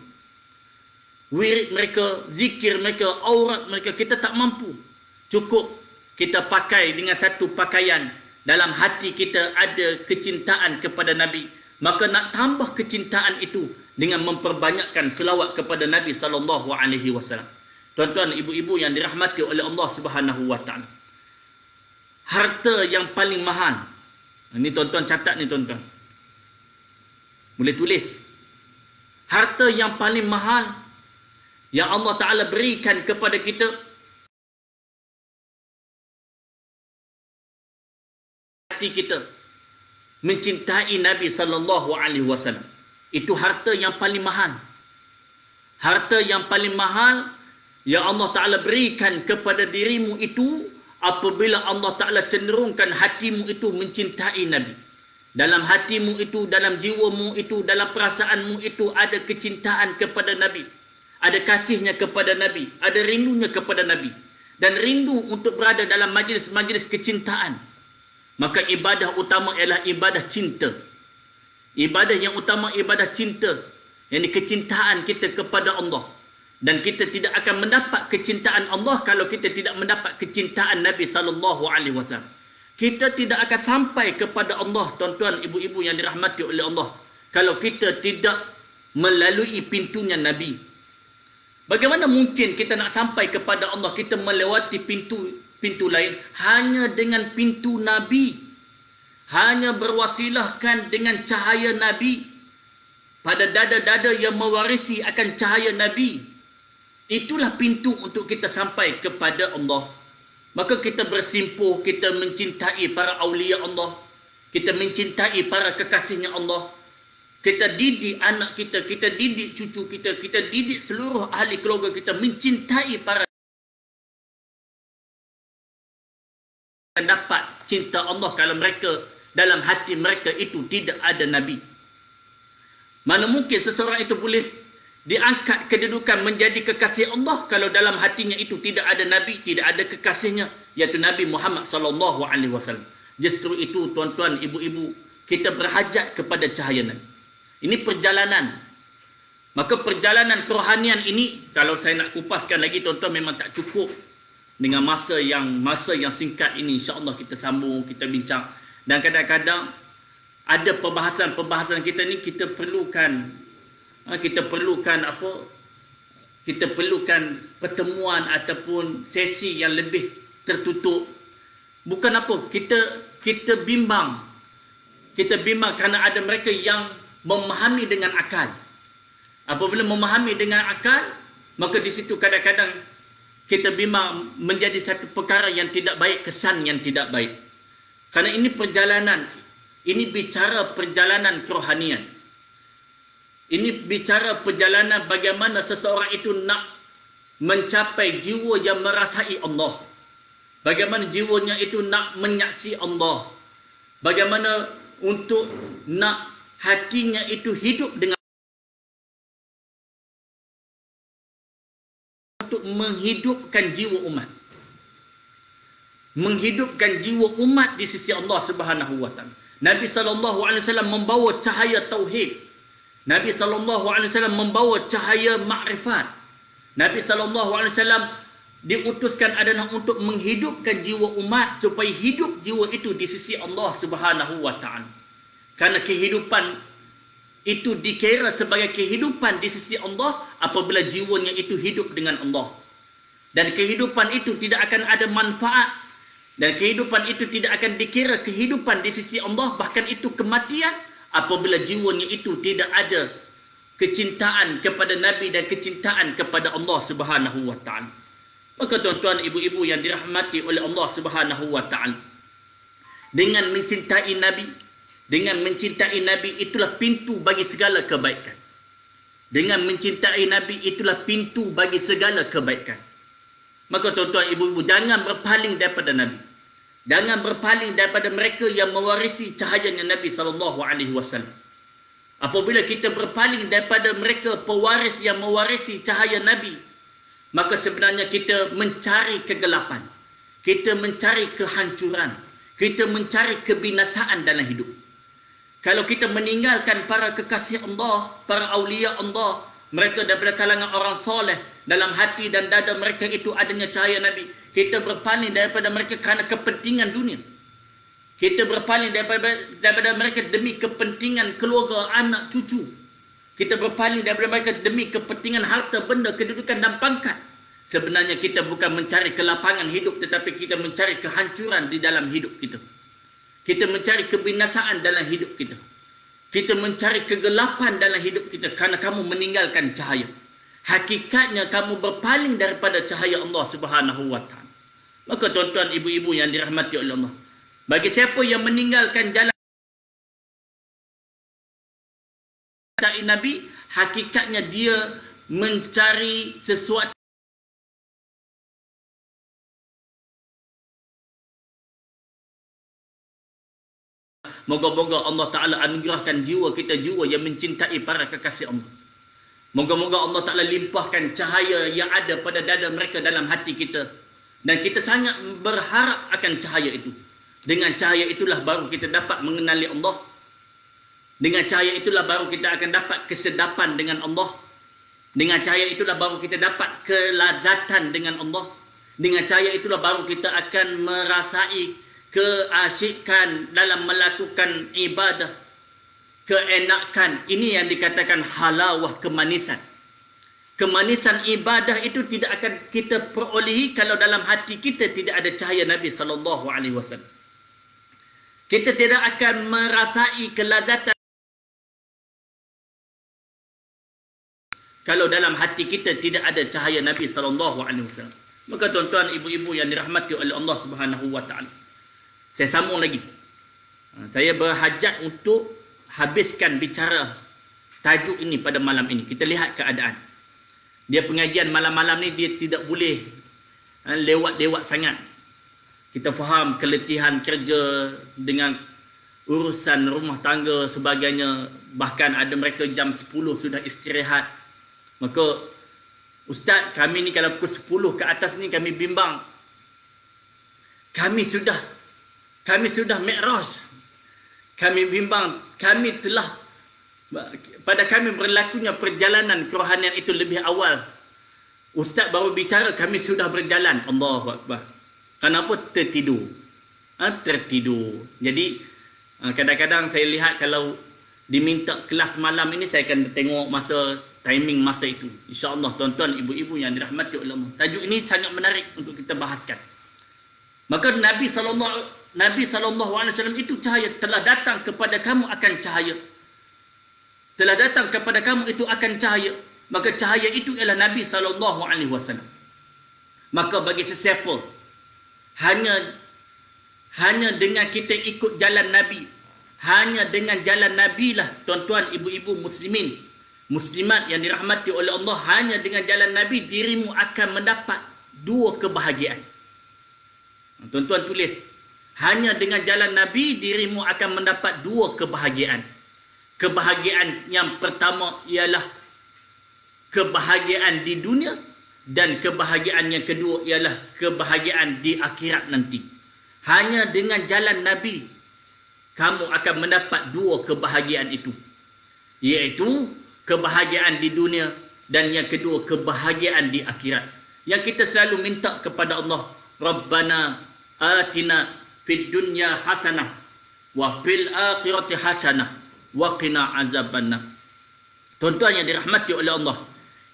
Speaker 1: Wirid mereka, zikir mereka, aurat mereka, kita tak mampu. Cukup kita pakai dengan satu pakaian. Dalam hati kita ada kecintaan kepada Nabi. Maka nak tambah kecintaan itu dengan memperbanyakkan selawat kepada Nabi sallallahu alaihi wasallam. Tuan-tuan, ibu-ibu yang dirahmati oleh Allah Subhanahu wa taala. Harta yang paling mahal. Ini tuan-tuan catat ni, tuan-tuan. Boleh tulis. Harta yang paling mahal yang Allah Taala berikan kepada kita, hati kita mencintai Nabi sallallahu alaihi wasallam. Itu harta yang paling mahal. Harta yang paling mahal yang Allah Ta'ala berikan kepada dirimu itu apabila Allah Ta'ala cenderungkan hatimu itu mencintai Nabi. Dalam hatimu itu, dalam jiwamu itu, dalam perasaanmu itu ada kecintaan kepada Nabi. Ada kasihnya kepada Nabi. Ada rindunya kepada Nabi. Dan rindu untuk berada dalam majlis-majlis kecintaan. Maka ibadah utama ialah ibadah cinta. Ibadah yang utama ibadah cinta. Yang kecintaan kita kepada Allah. Dan kita tidak akan mendapat kecintaan Allah kalau kita tidak mendapat kecintaan Nabi sallallahu alaihi wasallam. Kita tidak akan sampai kepada Allah, tuan-tuan, ibu-ibu yang dirahmati oleh Allah, kalau kita tidak melalui pintunya Nabi. Bagaimana mungkin kita nak sampai kepada Allah, kita melewati pintu lain? Hanya dengan pintu Nabi. Hanya berwasilahkan dengan cahaya Nabi pada dada-dada yang mewarisi akan cahaya Nabi. Itulah pintu untuk kita sampai kepada Allah. Maka kita bersimpuh, kita mencintai para awliya Allah. Kita mencintai para kekasihnya Allah. Kita didik anak kita, kita didik cucu kita, kita didik seluruh ahli keluarga kita mencintai para, dapat cinta Allah kalau mereka dalam hati mereka itu tidak ada Nabi. Mana mungkin seseorang itu boleh diangkat kedudukan menjadi kekasih Allah kalau dalam hatinya itu tidak ada Nabi, tidak ada kekasihnya, iaitu Nabi Muhammad sallallahu alaihi wasallam. Justru itu tuan-tuan, ibu-ibu, kita berhajat kepada cahaya Nabi. Ini perjalanan. Maka perjalanan kerohanian ini, kalau saya nak kupaskan lagi tuan-tuan, memang tak cukup dengan masa yang singkat ini. InsyaAllah kita sambung, kita bincang. Dan kadang-kadang ada perbahasan kita ni kita perlukan pertemuan ataupun sesi yang lebih tertutup. Bukan apa, kita bimbang kerana ada mereka yang memahami dengan akal. Apabila memahami dengan akal, maka di situ kadang-kadang kita bimbang menjadi satu perkara yang tidak baik, kesan yang tidak baik. Kerana ini perjalanan, ini bicara perjalanan kerohanian. Ini bicara perjalanan bagaimana seseorang itu nak mencapai jiwa yang merasai Allah. Bagaimana jiwanya itu nak menyaksi Allah. Bagaimana untuk nak hatinya itu hidup dengan untuk menghidupkan jiwa umat. Menghidupkan jiwa umat di sisi Allah Subhanahu wa taala. Nabi sallallahu alaihi wasallam membawa cahaya tauhid. Nabi SAW membawa cahaya makrifat. Nabi SAW diutuskan adalah untuk menghidupkan jiwa umat supaya hidup jiwa itu di sisi Allah Subhanahu wa taala. Karena kehidupan itu dikira sebagai kehidupan di sisi Allah apabila jiwanya itu hidup dengan Allah. Dan kehidupan itu tidak akan ada manfaat. Dan kehidupan itu tidak akan dikira kehidupan di sisi Allah, bahkan itu kematian apabila jiwanya itu tidak ada kecintaan kepada Nabi dan kecintaan kepada Allah Subhanahu wa taala. Maka tuan-tuan, ibu-ibu yang dirahmati oleh Allah Subhanahu wa taala, dengan mencintai Nabi itulah pintu bagi segala kebaikan. Dengan mencintai Nabi itulah pintu bagi segala kebaikan. Maka tuan-tuan, ibu-ibu, jangan berpaling daripada Nabi. Jangan berpaling daripada mereka yang mewarisi cahayanya Nabi SAW. Apabila kita berpaling daripada mereka pewaris yang mewarisi cahaya Nabi, maka sebenarnya kita mencari kegelapan. Kita mencari kehancuran. Kita mencari kebinasaan dalam hidup. Kalau kita meninggalkan para kekasih Allah, para awliya Allah, mereka daripada kalangan orang soleh, dalam hati dan dada mereka itu adanya cahaya Nabi. Kita berpaling daripada mereka kerana kepentingan dunia. Kita berpaling daripada mereka demi kepentingan keluarga, anak, cucu. Kita berpaling daripada mereka demi kepentingan harta, benda, kedudukan dan pangkat. Sebenarnya kita bukan mencari kelapangan hidup, tetapi kita mencari kehancuran di dalam hidup kita. Kita mencari kebinasaan dalam hidup kita. Kita mencari kegelapan dalam hidup kita kerana kamu meninggalkan cahaya. Hakikatnya kamu berpaling daripada cahaya Allah Subhanahu wa taala. Maka tuan-tuan, ibu-ibu yang dirahmati oleh Allah, bagi siapa yang meninggalkan jalan Nabi, hakikatnya dia mencari sesuatu. Moga-moga Allah Ta'ala anugerahkan jiwa kita, jiwa yang mencintai para kekasih Allah. Moga-moga Allah Ta'ala limpahkan cahaya yang ada pada dada mereka dalam hati kita. Dan kita sangat berharap akan cahaya itu. Dengan cahaya itulah baru kita dapat mengenali Allah. Dengan cahaya itulah baru kita akan dapat kesedapan dengan Allah. Dengan cahaya itulah baru kita dapat kelazatan dengan Allah. Dengan cahaya itulah baru kita akan merasai keasyikan dalam melakukan ibadah. Keenakan. Ini yang dikatakan halawah, kemanisan. Kemanisan ibadah itu tidak akan kita perolehi kalau dalam hati kita tidak ada cahaya Nabi SAW. Kita tidak akan merasai kelazatan kalau dalam hati kita tidak ada cahaya Nabi SAW. Maka tuan-tuan, ibu-ibu yang dirahmati oleh Allah Subhanahu wa taala, saya sambung lagi. Saya berhajat untuk habiskan bicara tajuk ini pada malam ini. Kita lihat keadaan. Dia pengajian malam-malam ni dia tidak boleh lewat-lewat sangat. Kita faham keletihan kerja dengan urusan rumah tangga sebagainya. Bahkan ada mereka jam 10 sudah istirahat. Maka Ustaz, kami ni kalau pukul 10 ke atas ni kami bimbang. Kami sudah Mi'raj. Kami bimbang, kami telah, pada kami berlakunya perjalanan kerohanian itu lebih awal. Ustaz baru bicara, kami sudah berjalan. Allahu Akbar. Kenapa? Tertidur. Tertidur. Jadi kadang-kadang saya lihat kalau diminta kelas malam ini, saya akan tengok timing masa itu. InsyaAllah tuan-tuan, ibu-ibu yang dirahmati oleh Allah. Tajuk ini sangat menarik untuk kita bahaskan. Maka Nabi SAW itu cahaya. Telah datang kepada kamu akan cahaya. Telah datang kepada kamu itu akan cahaya. Maka cahaya itu ialah Nabi SAW. Maka bagi sesiapa, hanya dengan kita ikut jalan Nabi, hanya dengan jalan Nabi lah, tuan-tuan, ibu-ibu muslimin, muslimat yang dirahmati oleh Allah, hanya dengan jalan Nabi dirimu akan mendapat 2 kebahagiaan. Tuan-tuan tulis, hanya dengan jalan Nabi dirimu akan mendapat 2 kebahagiaan. Kebahagiaan yang pertama ialah kebahagiaan di dunia, dan kebahagiaan yang kedua ialah kebahagiaan di akhirat nanti. Hanya dengan jalan Nabi kamu akan mendapat 2 kebahagiaan itu, iaitu kebahagiaan di dunia dan yang kedua kebahagiaan di akhirat. Yang kita selalu minta kepada Allah, Rabbana atina fid dunya hasanah wa fil akhirati hasanah wa qina azabannar. Tuan-tuan yang dirahmati oleh Allah,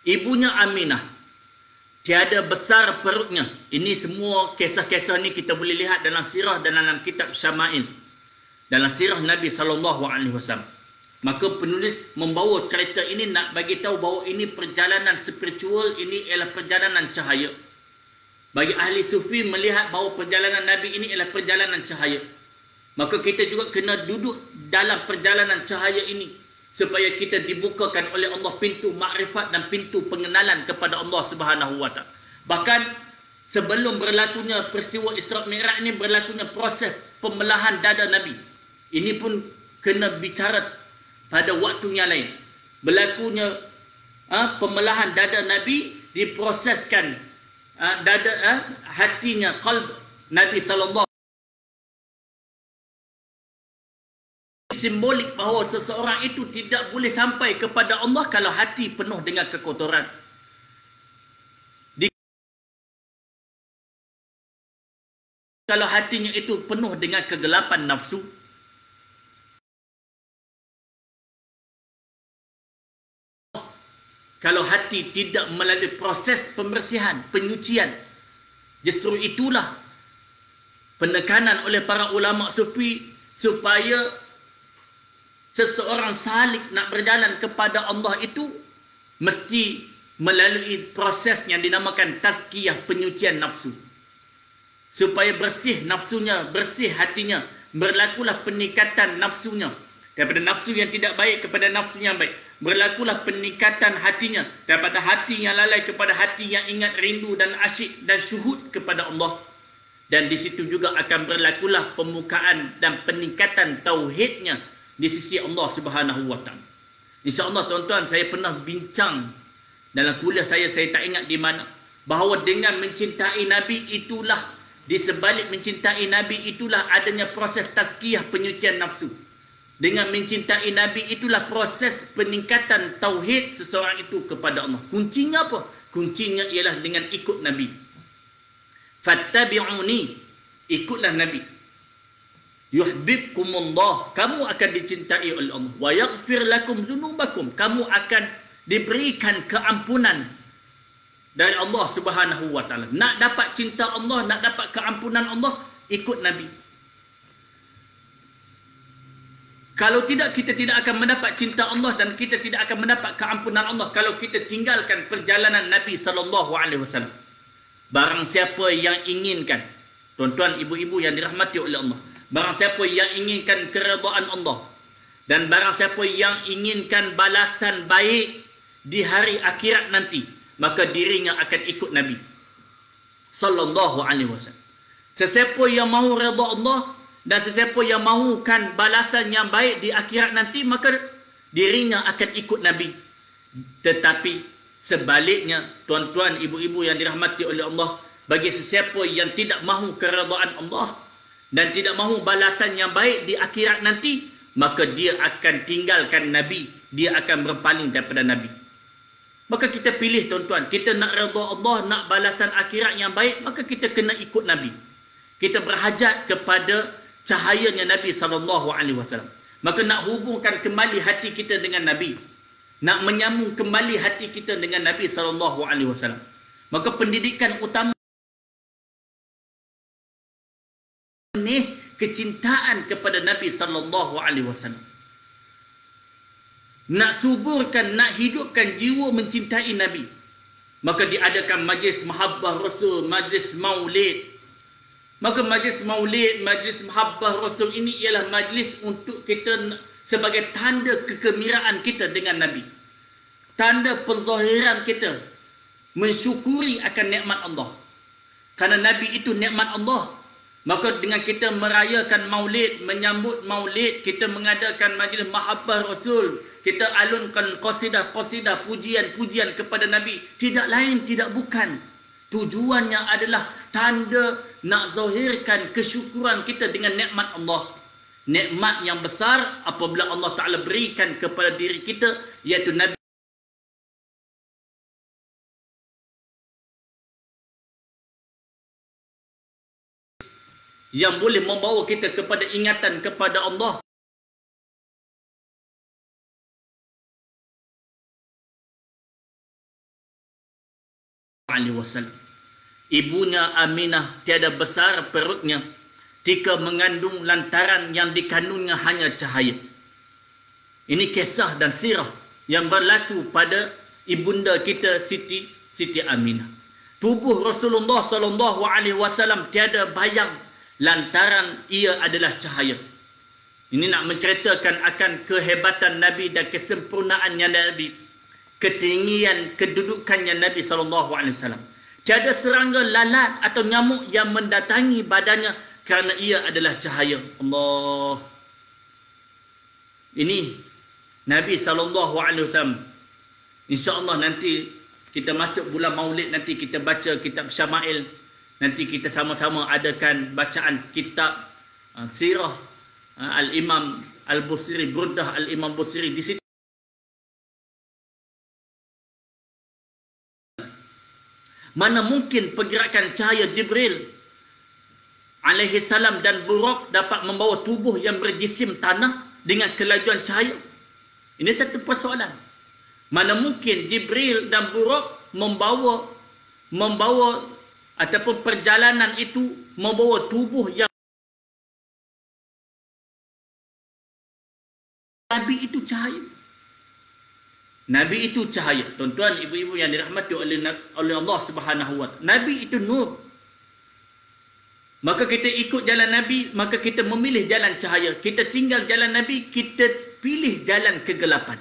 Speaker 1: ibunya Aminah tiada besar perutnya. Ini semua kisah-kisah ni kita boleh lihat dalam sirah dan dalam kitab Syama'il, dalam sirah Nabi SAW. Maka penulis membawa cerita ini nak bagi tahu bahawa ini perjalanan spiritual, ini ialah perjalanan cahaya. Bagi ahli sufi melihat bahawa perjalanan Nabi ini ialah perjalanan cahaya. Maka kita juga kena duduk dalam perjalanan cahaya ini supaya kita dibukakan oleh Allah pintu makrifat dan pintu pengenalan kepada Allah Subhanahu wa taala. Bahkan sebelum berlakunya peristiwa Isra Mi'raj ini, berlakunya proses pembelahan dada Nabi. Ini pun kena bicara pada waktu yang lain. Berlakunya pembelahan dada Nabi, diproseskan hatinya, qalb Nabi sallallahu, simbolik bahawa seseorang itu tidak boleh sampai kepada Allah kalau hati penuh dengan kekotoran. Kalau hatinya itu penuh dengan kegelapan nafsu. Kalau hati tidak melalui proses pembersihan, penyucian. Justru itulah penekanan oleh para ulama sufi supaya seseorang salik nak berjalan kepada Allah itu mesti melalui proses yang dinamakan tazkiyah, penyucian nafsu. Supaya bersih nafsunya, bersih hatinya, berlakulah peningkatan nafsunya daripada nafsu yang tidak baik kepada nafsu yang baik. Berlakulah peningkatan hatinya daripada hati yang lalai kepada hati yang ingat, rindu dan asyik dan syuhud kepada Allah. Dan di situ juga akan berlakulah pembukaan dan peningkatan tauhidnya di sisi Allah Subhanahu wa taala. Insya-Allah tuan-tuan, saya pernah bincang dalam kuliah saya tak ingat di mana, bahawa dengan mencintai Nabi itulah, di sebalik mencintai Nabi itulah adanya proses tazkiyah, penyucian nafsu. Dengan mencintai Nabi itulah proses peningkatan tauhid seseorang itu kepada Allah. Kuncinya apa? Kuncinya ialah dengan ikut Nabi. Fattabi'uni, ikutlah Nabi. Yuhibbukumullah, kamu akan dicintai oleh Allah. Wa yaghfir lakum dzunubakum, kamu akan diberikan keampunan dari Allah Subhanahu wa taala. Nak dapat cinta Allah, nak dapat keampunan Allah, ikut Nabi. Kalau tidak, kita tidak akan mendapat cinta Allah dan kita tidak akan mendapat keampunan Allah kalau kita tinggalkan perjalanan Nabi SAW. Barang siapa yang inginkan, tuan-tuan, ibu-ibu yang dirahmati oleh Allah, barang siapa yang inginkan keredaan Allah dan barang siapa yang inginkan balasan baik di hari akhirat nanti, maka dirinya akan ikut Nabi SAW. Sesiapa yang mahu redha Allah dan sesiapa yang mahukan balasan yang baik di akhirat nanti, maka dirinya akan ikut Nabi. Tetapi Sebaliknya, tuan-tuan, ibu-ibu yang dirahmati oleh Allah, bagi sesiapa yang tidak mahu keredaan Allah dan tidak mahu balasan yang baik di akhirat nanti, maka dia akan tinggalkan Nabi, dia akan berpaling daripada Nabi. Maka kita pilih, tuan-tuan, kita nak redha Allah, nak balasan akhirat yang baik, maka kita kena ikut Nabi. Kita berhajat kepada cahayanya Nabi SAW. Maka nak hubungkan kembali hati kita dengan Nabi, nak menyambung kembali hati kita dengan Nabi SAW, maka pendidikan utama ni kecintaan kepada Nabi SAW. Nak suburkan, nak hidupkan jiwa mencintai Nabi, maka diadakan majlis mahabbah Rasul, majlis maulid. Maka majlis maulid, majlis mahabbah Rasul ini ialah majlis untuk kita sebagai tanda kegembiraan kita dengan Nabi. Tanda penzahiran kita mensyukuri akan nikmat Allah. Karena Nabi itu nikmat Allah. Maka dengan kita merayakan maulid, menyambut maulid, kita mengadakan majlis mahabbah Rasul, kita alunkan qasidah-qasidah, pujian-pujian kepada Nabi, tidak lain, tidak bukan. Tujuannya adalah tanda nak zahirkan kesyukuran kita dengan nikmat Allah. Nikmat yang besar apabila Allah Ta'ala berikan kepada diri kita, iaitu Nabi yang boleh membawa kita kepada ingatan kepada Allah. Ibunya Aminah tiada besar perutnya ketika mengandung lantaran yang dikandungnya hanya cahaya. Ini kisah dan sirah yang berlaku pada ibunda kita Siti Aminah. Tubuh Rasulullah SAW tiada bayang lantaran ia adalah cahaya. Ini nak menceritakan akan kehebatan Nabi dan kesempurnaannya Nabi, ketinggian kedudukannya Nabi SAW. Tiada serangga lalat atau nyamuk yang mendatangi badannya kerana ia adalah cahaya Allah. Ini Nabi SAW. InsyaAllah nanti kita masuk bulan Maulid, nanti kita baca kitab Syama'il. Nanti kita sama-sama adakan bacaan kitab Sirah Al-Imam Al-Busiri, Burdah Al-Imam Busiri. Di situ mana mungkin pergerakan cahaya Jibril alaihi salam dan Buraq dapat membawa tubuh yang berjisim tanah dengan kelajuan cahaya? Ini satu persoalan. Mana mungkin Jibril dan Buraq membawa ataupun perjalanan itu membawa tubuh yang Nabi itu cahaya. Nabi itu cahaya. Tuan-tuan, ibu-ibu yang dirahmati oleh Allah Subhanahu wa Ta'ala. Nabi itu nur. Maka kita ikut jalan Nabi, maka kita memilih jalan cahaya. Kita tinggal jalan Nabi, kita pilih jalan kegelapan.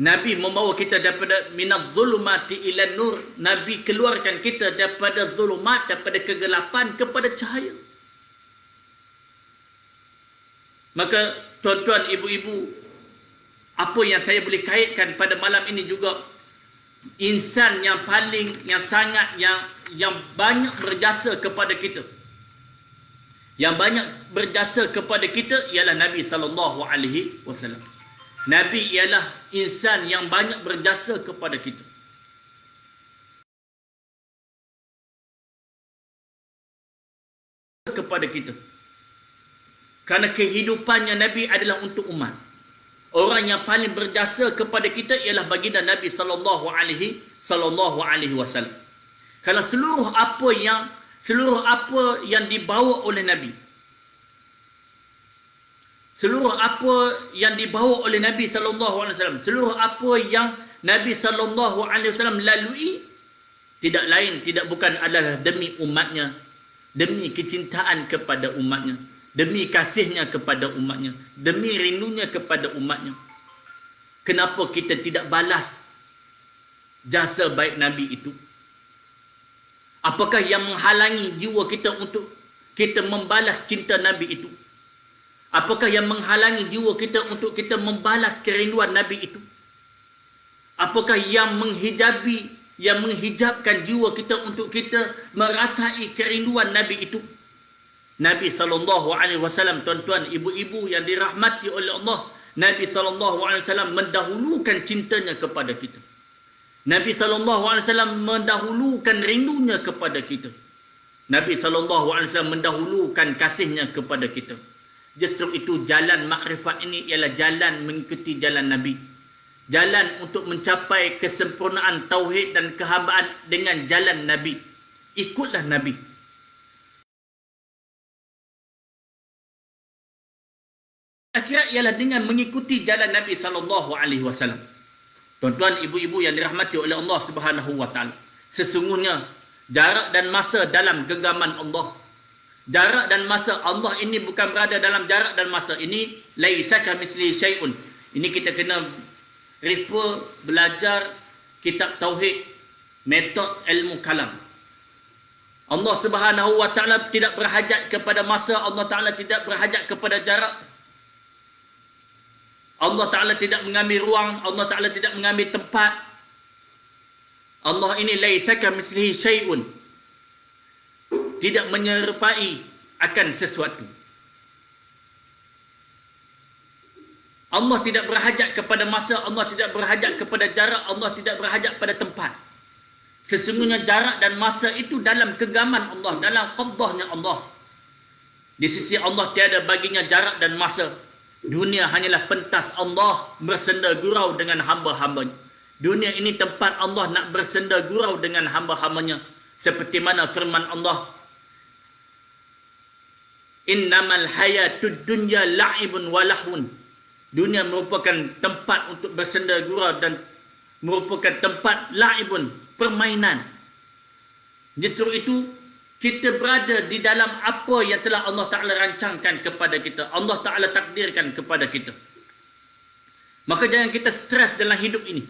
Speaker 1: Nabi membawa kita daripada minaz zulumati ila nur. Nabi keluarkan kita daripada zulumat, daripada kegelapan kepada cahaya. Maka tuan-tuan, ibu-ibu, apa yang saya boleh kaitkan pada malam ini juga, insan yang banyak berjasa kepada kita, ialah Nabi SAW. Nabi ialah insan yang banyak berjasa kepada kita. Kerana kehidupannya Nabi adalah untuk umat. Orang yang paling berjasa kepada kita ialah baginda Nabi sallallahu alaihi wasallam. Kerana seluruh apa yang dibawa oleh Nabi, seluruh apa yang dibawa oleh Nabi sallallahu alaihi wasallam, seluruh apa yang Nabi sallallahu alaihi wasallam lalui, tidak lain tidak bukan adalah demi umatnya, demi kecintaan kepada umatnya, demi kasihnya kepada umatnya, demi rindunya kepada umatnya. Kenapa kita tidak balas jasa baik Nabi itu? Apakah yang menghalangi jiwa kita untuk kita membalas cinta Nabi itu? Apakah yang menghalangi jiwa kita untuk kita membalas kerinduan Nabi itu? Apakah yang menghijabkan jiwa kita untuk kita merasai kerinduan Nabi itu? Nabi SAW, tuan-tuan, ibu-ibu yang dirahmati oleh Allah, Nabi SAW mendahulukan cintanya kepada kita. Nabi SAW mendahulukan rindunya kepada kita. Nabi SAW mendahulukan kasihnya kepada kita. Justru itu jalan makrifat ini ialah jalan mengikuti jalan Nabi. Jalan untuk mencapai kesempurnaan tauhid dan kehambaan dengan jalan Nabi. Ikutlah Nabi. Akhirat ialah dengan mengikuti jalan Nabi SAW. Tuan-tuan, ibu-ibu yang dirahmati oleh Allah Subhanahu wa taala. Sesungguhnya jarak dan masa dalam genggaman Allah. Jarak dan masa Allah ini bukan berada dalam jarak dan masa ini. Laisa kamitslihi syai'un. Ini kita kena refer, belajar kitab tauhid, metod ilmu kalam. Allah Subhanahu wa taala tidak berhajat kepada masa, Allah Taala tidak berhajat kepada jarak. Allah Ta'ala tidak mengambil ruang, Allah Ta'ala tidak mengambil tempat. Allah ini laisa kamitslihi syai'un. Tidak menyerupai akan sesuatu. Allah tidak berhajat kepada masa, Allah tidak berhajat kepada jarak, Allah tidak berhajat pada tempat. Sesungguhnya jarak dan masa itu dalam genggaman Allah, dalam qabdahnya Allah. Di sisi Allah tiada baginya jarak dan masa. Dunia hanyalah pentas Allah bersenda gurau dengan hamba-hambanya. Dunia ini tempat Allah nak bersenda gurau dengan hamba-hambanya. Seperti mana firman Allah, innamal hayatud dunya la'ibun wa lahun. Dunia merupakan tempat untuk bersenda gurau dan merupakan tempat la'ibun, permainan. Justru itu kita berada di dalam apa yang telah Allah Ta'ala rancangkan kepada kita. Allah Ta'ala takdirkan kepada kita. Maka jangan kita stres dalam hidup ini.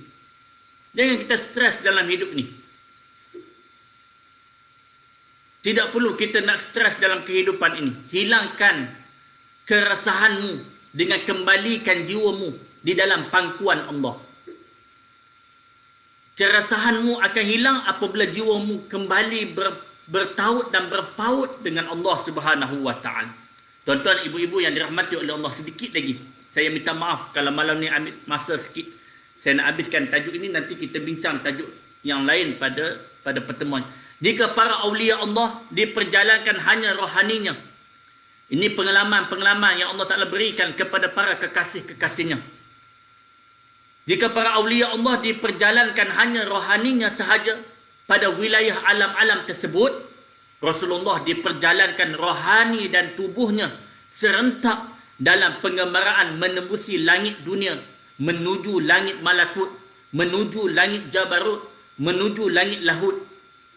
Speaker 1: Jangan kita stres dalam hidup ini. Tidak perlu kita nak stres dalam kehidupan ini. Hilangkan keresahanmu dengan kembalikan jiwamu di dalam pangkuan Allah. Keresahanmu akan hilang apabila jiwamu kembali bertaut dan berpaut dengan Allah Subhanahu wa taala. Tuan-tuan, ibu-ibu yang dirahmati oleh Allah, sedikit lagi saya minta maaf kalau malam ni ambil masa sikit. Saya nak habiskan tajuk ini, nanti kita bincang tajuk yang lain pada pertemuan. Jika para awliya Allah diperjalankan hanya rohaninya. Ini pengalaman-pengalaman yang Allah Taala berikan kepada para kekasih-kekasihnya. Jika para awliya Allah diperjalankan hanya rohaninya sahaja, pada wilayah alam-alam tersebut, Rasulullah diperjalankan rohani dan tubuhnya serentak dalam pengembaraan menembusi langit dunia, menuju langit malakut, menuju langit jabarut, menuju langit lahut.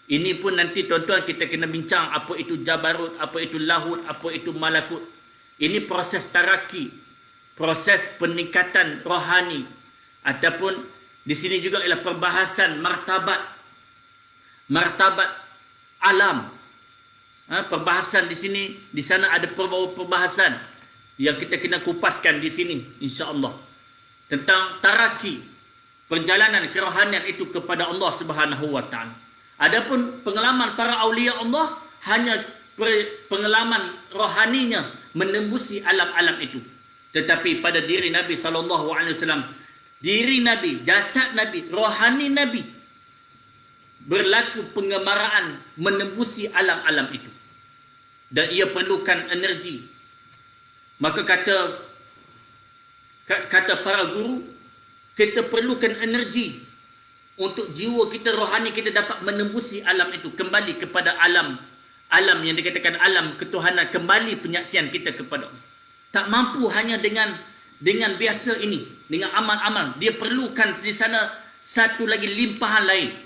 Speaker 1: Ini pun nanti tuan-tuan kita kena bincang apa itu jabarut, apa itu lahut, apa itu malakut. Ini proses taraki, proses peningkatan rohani, ataupun di sini juga ialah perbahasan martabat alam. Perbahasan di sini, di sana ada perbahasan yang kita kena kupaskan di sini insya-Allah tentang taraki, perjalanan kerohanian itu kepada Allah Subhanahu wa taala. Adapun pengalaman para aulia Allah hanya pengalaman rohaninya menembusi alam-alam itu. Tetapi pada diri Nabi SAW, diri Nabi, jasad Nabi, rohani Nabi, berlaku pengembaraan menembusi alam-alam itu. Dan ia perlukan energi. Maka kata para guru, kita perlukan energi untuk jiwa kita, rohani kita dapat menembusi alam itu, kembali kepada alam yang dikatakan alam ketuhanan, kembali penyaksian kita kepada Allah. Tak mampu hanya dengan biasa ini, dengan amal-amal. Dia perlukan di sana satu lagi limpahan lain.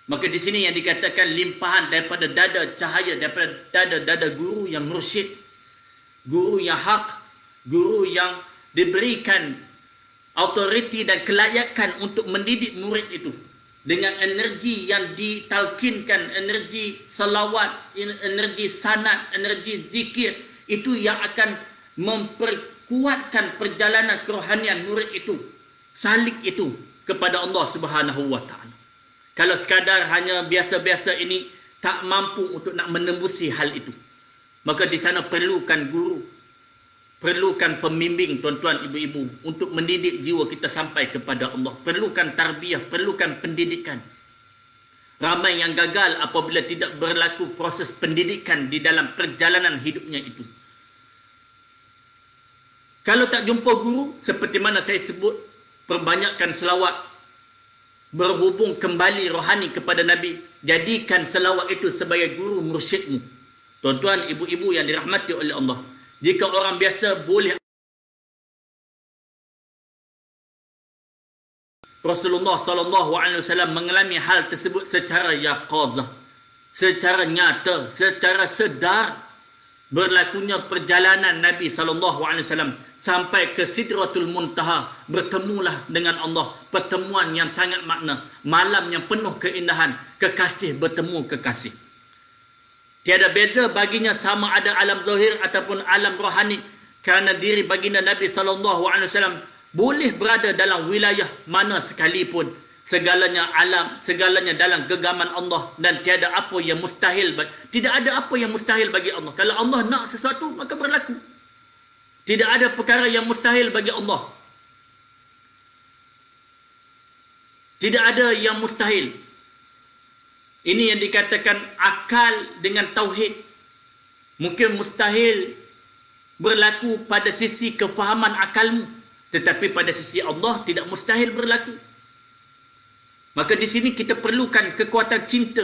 Speaker 1: Maka di sini yang dikatakan limpahan daripada dada cahaya, daripada dada guru yang mursyid, guru yang hak, guru yang diberikan autoriti dan kelayakan untuk mendidik murid itu dengan energi yang ditalkinkan, energi salawat, energi sanad, energi zikir, itu yang akan memperkuatkan perjalanan kerohanian murid itu salik itu kepada Allah Subhanahu wa taala. Kalau sekadar hanya biasa-biasa ini tak mampu untuk nak menembusi hal itu, maka di sana perlukan guru, perlukan pembimbing tuan-tuan ibu-ibu untuk mendidik jiwa kita sampai kepada Allah. Perlukan tarbiyah, perlukan pendidikan. Ramai yang gagal apabila tidak berlaku proses pendidikan di dalam perjalanan hidupnya itu. Kalau tak jumpa guru, seperti mana saya sebut, perbanyakkan selawat, berhubung kembali rohani kepada Nabi. Jadikan selawat itu sebagai guru mursyidmu. Tuan-tuan, ibu-ibu yang dirahmati oleh Allah, jika orang biasa boleh, Rasulullah SAW mengalami hal tersebut secara yaqazah, secara nyata, secara sedar. Berlakunya perjalanan Nabi SAW sampai ke Sidratul Muntaha, bertemulah dengan Allah, pertemuan yang sangat makna, malam yang penuh keindahan, kekasih bertemu kekasih. Tiada beza baginya sama ada alam zahir ataupun alam rohani, kerana diri baginda Nabi SAW boleh berada dalam wilayah mana sekalipun. Segalanya alam, segalanya dalam genggaman Allah, dan tiada apa yang mustahil. Tidak ada apa yang mustahil bagi Allah. Kalau Allah nak sesuatu, maka berlaku. Tidak ada perkara yang mustahil bagi Allah. Tidak ada yang mustahil. Ini yang dikatakan akal dengan tauhid. Mungkin mustahil berlaku pada sisi kefahaman akalmu, tetapi pada sisi Allah tidak mustahil berlaku. Maka di sini kita perlukan kekuatan cinta.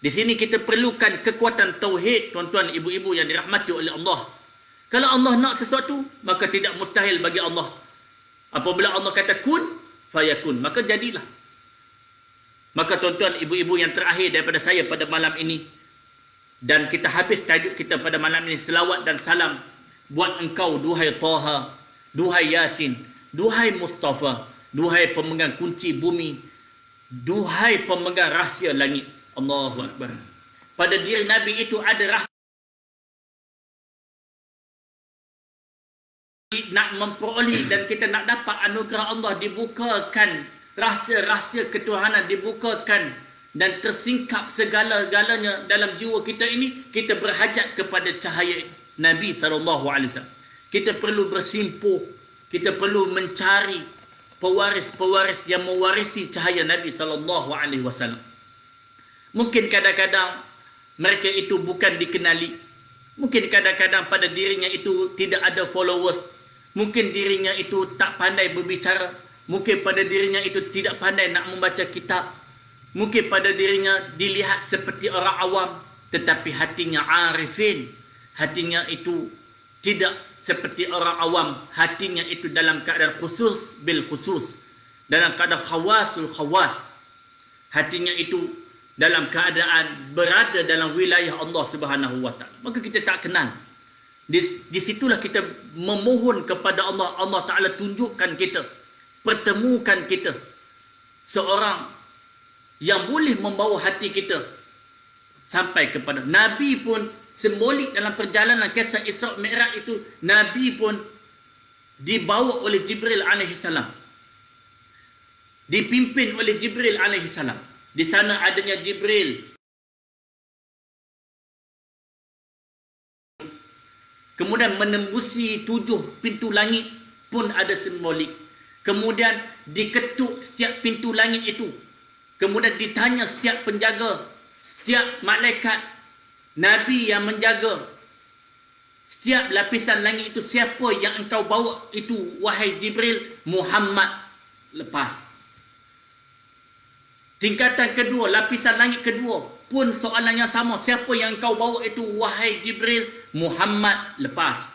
Speaker 1: Di sini kita perlukan kekuatan tauhid, tuan-tuan, ibu-ibu yang dirahmati oleh Allah. Kalau Allah nak sesuatu, maka tidak mustahil bagi Allah. Apabila Allah kata kun, fayakun, maka jadilah. Maka tuan-tuan, ibu-ibu yang terakhir daripada saya pada malam ini, dan kita habis tajuk kita pada malam ini, selawat dan salam buat engkau, duhai Taha, duhai Yasin, duhai Mustafa, duhai pemegang kunci bumi, duhai pemegang rahsia langit. Allahu Akbar. Pada diri Nabi itu ada rahsia. Nak memperoleh dan kita nak dapat anugerah Allah, dibukakan rahsia-rahsia ketuhanan, dibukakan dan tersingkap segala-galanya dalam jiwa kita ini, kita berhajat kepada cahaya Nabi SAW. Kita perlu bersimpuh, kita perlu mencari pewaris-pewaris yang mewarisi cahaya Nabi SAW. Mungkin kadang-kadang mereka itu bukan dikenali. Mungkin kadang-kadang pada dirinya itu tidak ada followers. Mungkin dirinya itu tak pandai berbicara. Mungkin pada dirinya itu tidak pandai nak membaca kitab. Mungkin pada dirinya dilihat seperti orang awam, tetapi hatinya arifin. Hatinya itu tidak seperti orang awam. Hatinya itu dalam keadaan khusus bil khusus, dalam keadaan khawasul khawas. Hatinya itu dalam keadaan berada dalam wilayah Allah Subhanahu wa taala. Maka kita tak kenal. Di situlah kita memohon kepada Allah. Allah Taala tunjukkan kita, pertemukan kita seorang yang boleh membawa hati kita sampai kepada Nabi pun. Simbolik dalam perjalanan kisah Isra' Mi'raj itu, Nabi pun dibawa oleh Jibril alaihissalam, dipimpin oleh Jibril alaihissalam. Di sana adanya Jibril, kemudian menembusi 7 pintu langit pun ada simbolik. Kemudian diketuk setiap pintu langit itu. Kemudian ditanya setiap penjaga, setiap malaikat Nabi yang menjaga setiap lapisan langit itu, siapa yang engkau bawa itu wahai Jibril? Muhammad. Lepas. Tingkatan kedua, lapisan langit kedua pun soalan yang sama, siapa yang engkau bawa itu wahai Jibril? Muhammad. Lepas.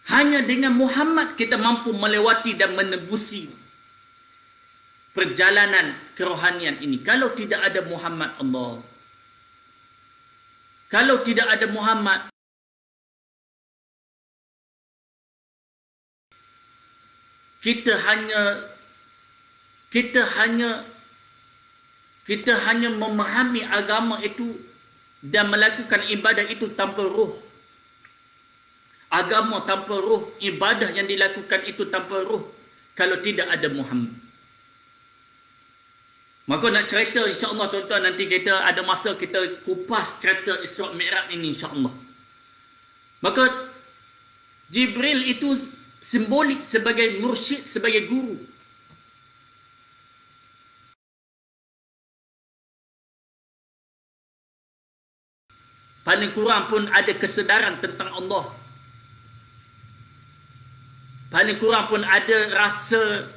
Speaker 1: Hanya dengan Muhammad kita mampu melewati dan menembusi perjalanan kerohanian ini. Kalau tidak ada Muhammad, Allah, kalau tidak ada Muhammad, kita hanya memahami agama itu dan melakukan ibadah itu tanpa ruh. Agama tanpa ruh, ibadah yang dilakukan itu tanpa ruh. kalau tidak ada Muhammad. Maka nak cerita insya-Allah tuan-tuan, nanti kita ada masa kita kupas cerita Isra' Mi'raj ini insya-Allah. Maka Jibril itu simbolik sebagai mursyid, sebagai guru. Paling kurang pun ada kesedaran tentang Allah. Paling kurang pun ada rasa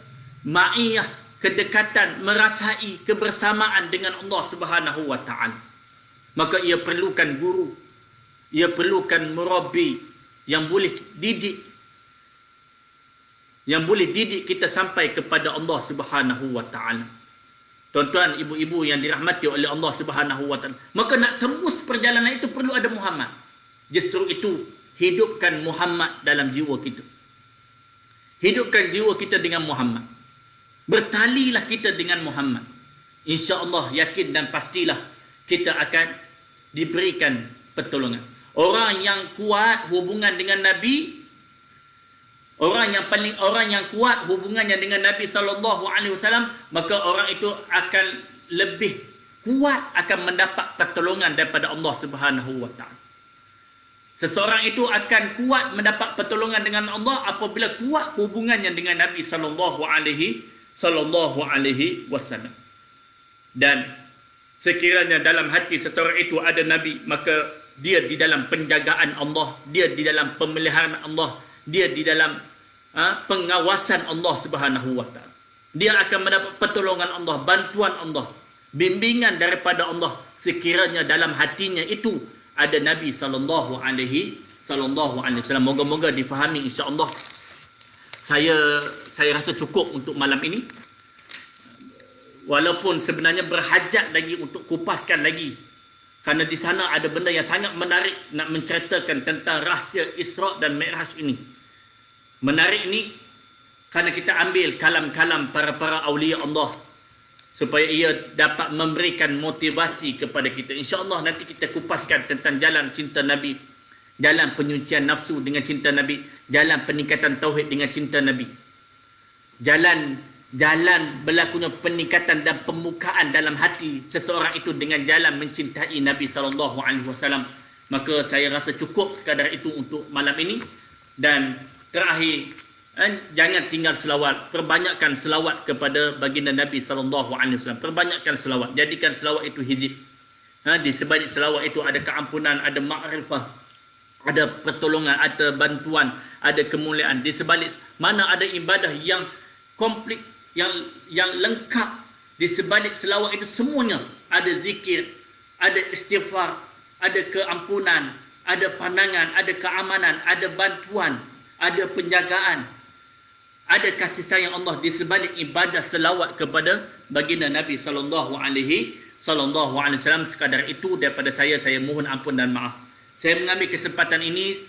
Speaker 1: ma'iyah, kedekatan, merasai kebersamaan dengan Allah Subhanahu wa taala. Maka ia perlukan guru. Ia perlukan murabbi yang boleh didik. Yang boleh didik kita sampai kepada Allah Subhanahu wa taala. Tuan-tuan, ibu-ibu yang dirahmati oleh Allah Subhanahu wa taala. Maka nak tembus perjalanan itu perlu ada Muhammad. Justru itu, hidupkan Muhammad dalam jiwa kita. Hidupkan jiwa kita dengan Muhammad. Bertalilah kita dengan Muhammad. Insya-Allah yakin dan pastilah kita akan diberikan pertolongan. Orang yang kuat hubungan dengan Nabi, orang yang kuat hubungannya dengan Nabi SAW, maka orang itu akan lebih kuat, akan mendapat pertolongan daripada Allah Subhanahu wa taala. Seseorang itu akan kuat mendapat pertolongan dengan Allah apabila kuat hubungannya dengan Nabi sallallahu alaihi wasallam. Dan sekiranya dalam hati seseorang itu ada Nabi, maka dia di dalam penjagaan Allah, dia di dalam pemeliharaan Allah, dia di dalam pengawasan Allah Subhanahu wa taala. Dia akan mendapat pertolongan Allah, bantuan Allah, bimbingan daripada Allah sekiranya dalam hatinya itu ada Nabi sallallahu alaihi wasallam. Moga-moga difahami insya-Allah. Saya rasa cukup untuk malam ini. Walaupun sebenarnya berhajat lagi untuk kupaskan lagi. Kerana di sana ada benda yang sangat menarik nak menceritakan tentang rahsia Isra' dan Mi'raj ini. Menarik ini kerana kita ambil kalam-kalam para awliya Allah supaya ia dapat memberikan motivasi kepada kita. InsyaAllah nanti kita kupaskan tentang jalan cinta Nabi, jalan penyucian nafsu dengan cinta Nabi, jalan peningkatan tauhid dengan cinta Nabi, jalan berlakunya peningkatan dan pembukaan dalam hati seseorang itu dengan jalan mencintai Nabi SAW. Maka saya rasa cukup sekadar itu untuk malam ini. Dan terakhir, jangan tinggal selawat. Perbanyakkan selawat kepada baginda Nabi SAW. Perbanyakkan selawat. Jadikan selawat itu hizib. Di sebalik selawat itu ada keampunan, ada makrifah, ada pertolongan, ada bantuan, ada kemuliaan. Di sebalik mana ada ibadah yang komplit, yang lengkap, di sebalik selawat itu semuanya ada zikir, ada istighfar, ada keampunan, ada pandangan, ada keamanan, ada bantuan, ada penjagaan, ada kasih sayang Allah di sebalik ibadah selawat kepada baginda Nabi sallallahu alaihi wasallam. Sekadar itu daripada saya mohon ampun dan maaf. Saya mengambil kesempatan ini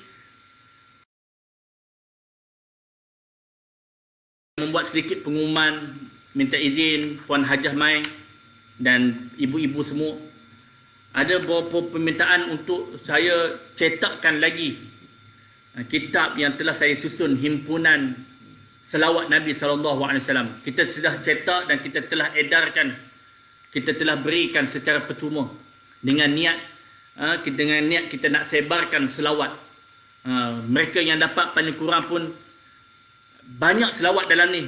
Speaker 1: membuat sedikit pengumuman, minta izin Puan Hajah Mai dan ibu-ibu semua. Ada beberapa permintaan untuk saya cetakkan lagi kitab yang telah saya susun, himpunan selawat Nabi SAW. Kita sudah cetak dan kita telah edarkan, kita telah berikan secara percuma dengan niat kita nak sebarkan selawat. Mereka yang dapat paling kurang pun banyak selawat dalam ni.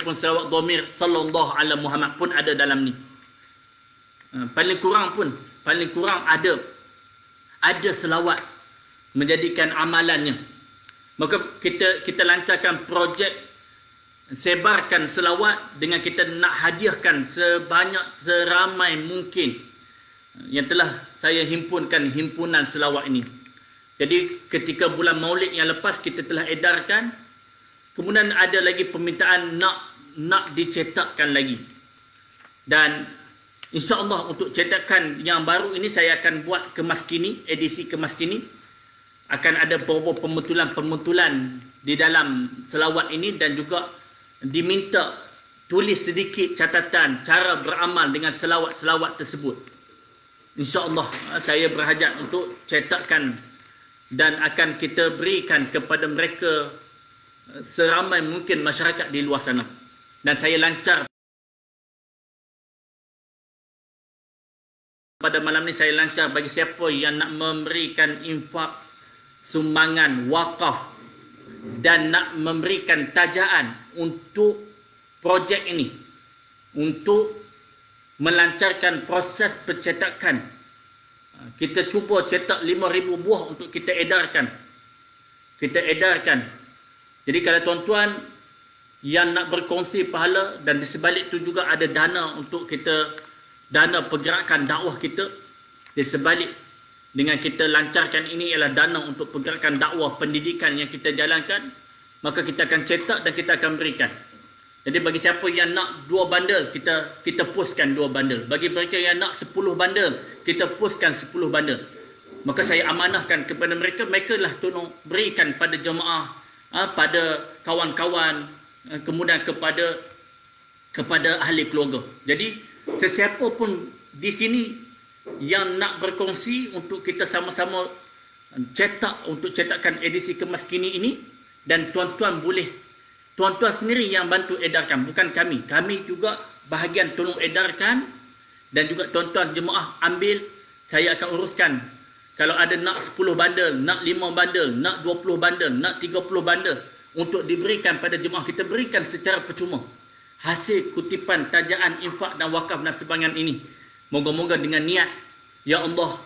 Speaker 1: Pun selawat dhamir sallallahu ala Muhammad pun ada dalam ni. Paling kurang ada selawat menjadikan amalannya. Maka kita lancarkan projek sebarkan selawat dengan kita nak hadiahkan seramai mungkin yang telah saya himpunkan himpunan selawat ini. Jadi ketika bulan Maulid yang lepas kita telah edarkan, kemudian ada lagi permintaan nak dicetakkan lagi. Dan insya-Allah untuk cetakan yang baru ini saya akan buat kemas kini, edisi kemas kini. Akan ada beberapa pemutulan di dalam selawat ini dan juga diminta tulis sedikit catatan cara beramal dengan selawat-selawat tersebut. InsyaAllah saya berhajat untuk cetakkan dan akan kita berikan kepada mereka seramai mungkin masyarakat di luar sana. Dan saya lancar pada malam ni, saya lancar bagi siapa yang nak memberikan infak, sumbangan, wakaf dan nak memberikan tajaan untuk projek ini, untuk melancarkan proses percetakan. Kita cuba cetak 5,000 buah untuk kita edarkan. Jadi kalau tuan-tuan yang nak berkongsi pahala, dan di sebalik itu juga ada dana untuk kita, dana pergerakan dakwah kita. Di sebalik dengan kita lancarkan ini ialah dana untuk pergerakan dakwah pendidikan yang kita jalankan, maka kita akan cetak dan kita akan berikan. Jadi bagi siapa yang nak 2 bandel, kita postkan 2 bandel. Bagi mereka yang nak 10 bandel, kita postkan 10 bandel. Maka saya amanahkan kepada mereka, mereka lah tolong berikan pada jemaah, pada kawan-kawan, kemudian kepada ahli keluarga. Jadi sesiapa pun di sini yang nak berkongsi untuk kita sama-sama cetak, untuk cetakkan edisi kemas kini ini, dan tuan-tuan boleh, tuan-tuan sendiri yang bantu edarkan, bukan kami. Kami juga bahagian tolong edarkan, dan juga tuan-tuan jemaah ambil, saya akan uruskan. Kalau ada nak 10 bandel, nak 5 bandel, nak 20 bandel, nak 30 bandel untuk diberikan pada jemaah, kita berikan secara percuma. Hasil kutipan tajaan infak dan wakaf dan sumbangan ini, moga-moga dengan niat, ya Allah,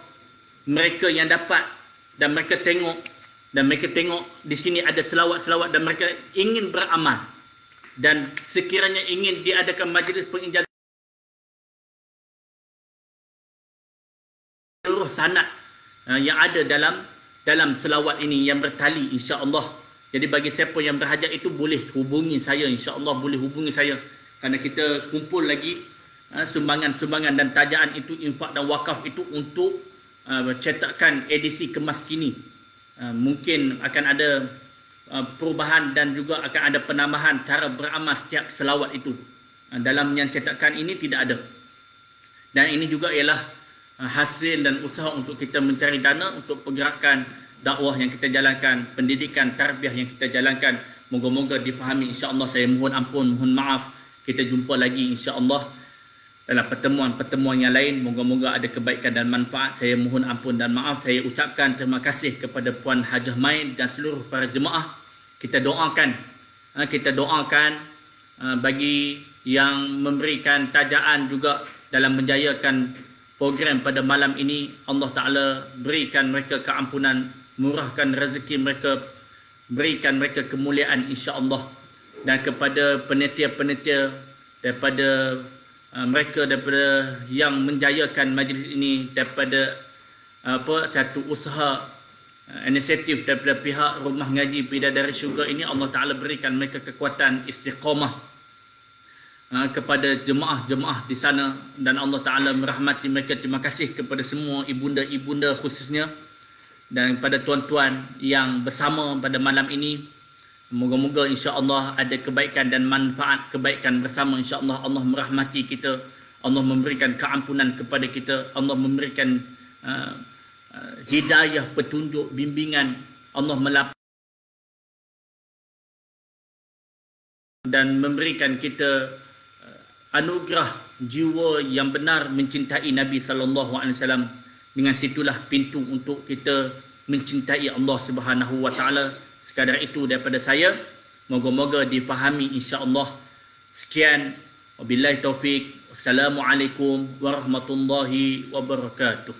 Speaker 1: mereka yang dapat dan mereka tengok, di sini ada selawat-selawat dan mereka ingin beramal, dan sekiranya ingin diadakan majlis penginjalan seluruh sanad yang ada dalam selawat ini yang bertali, insya-Allah. Jadi bagi siapa yang berhajat itu boleh hubungi saya, insya-Allah boleh hubungi saya, kerana kita kumpul lagi sumbangan-sumbangan dan tajaan itu, infak dan wakaf itu untuk cetakan edisi kemas kini. Mungkin akan ada perubahan dan juga akan ada penambahan cara beramal setiap selawat itu. Dalam yang cetakan ini tidak ada. Dan ini juga ialah hasil dan usaha untuk kita mencari dana untuk pergerakan dakwah yang kita jalankan, pendidikan, tarbiyah yang kita jalankan. Moga-moga difahami, insya-Allah. Saya mohon ampun, mohon maaf. Kita jumpa lagi insya-Allah dalam pertemuan-pertemuan yang lain. Moga-moga ada kebaikan dan manfaat. Saya mohon ampun dan maaf. Saya ucapkan terima kasih kepada Puan Hajah Mai dan seluruh para jemaah. Kita doakan bagi yang memberikan tajaan juga dalam menjayakan program pada malam ini. Allah Ta'ala berikan mereka keampunan, murahkan rezeki mereka, berikan mereka kemuliaan insya-Allah. Dan kepada penitia-penitia daripada mereka, daripada yang menjayakan majlis ini, daripada satu usaha inisiatif daripada pihak Rumah Ngaji Bidadari Syurga ini, Allah Ta'ala berikan mereka kekuatan istiqamah kepada jemaah-jemaah di sana, dan Allah Ta'ala merahmati mereka. Terima kasih kepada semua ibunda-ibunda khususnya, dan kepada tuan-tuan yang bersama pada malam ini. Moga-moga insya-Allah ada kebaikan dan manfaat kebaikan bersama, insya-Allah. Allah merahmati kita, Allah memberikan keampunan kepada kita, Allah memberikan hidayah, petunjuk, bimbingan, Allah melapangkan dan memberikan kita anugerah jiwa yang benar mencintai Nabi sallallahu alaihi wasallam. Dengan situlah pintu untuk kita mencintai Allah Subhanahu wa taala. Sekadar itu daripada saya. Moga-moga difahami insya-Allah. Sekian, wabillahi taufik. Wassalamualaikum warahmatullahi wabarakatuh.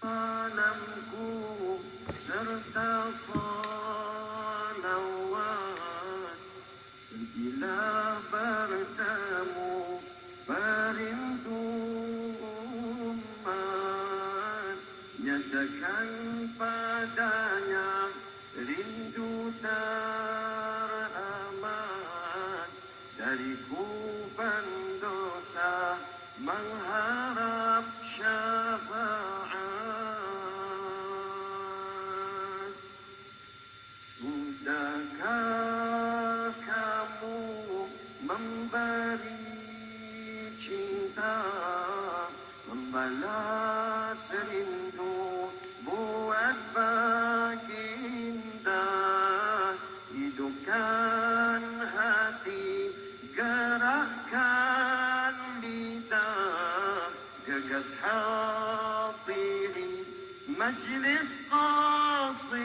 Speaker 2: Alamku serta salawat bila bertemu berindu umat, nyatakan padanya rindu teramat dari kuban dosa, mengharap syafaat. Sudahkah kamu memberi Balas rindu buat baginda, hidupkan hati, gerakkan lidah, gagas hadiri majlis qasid.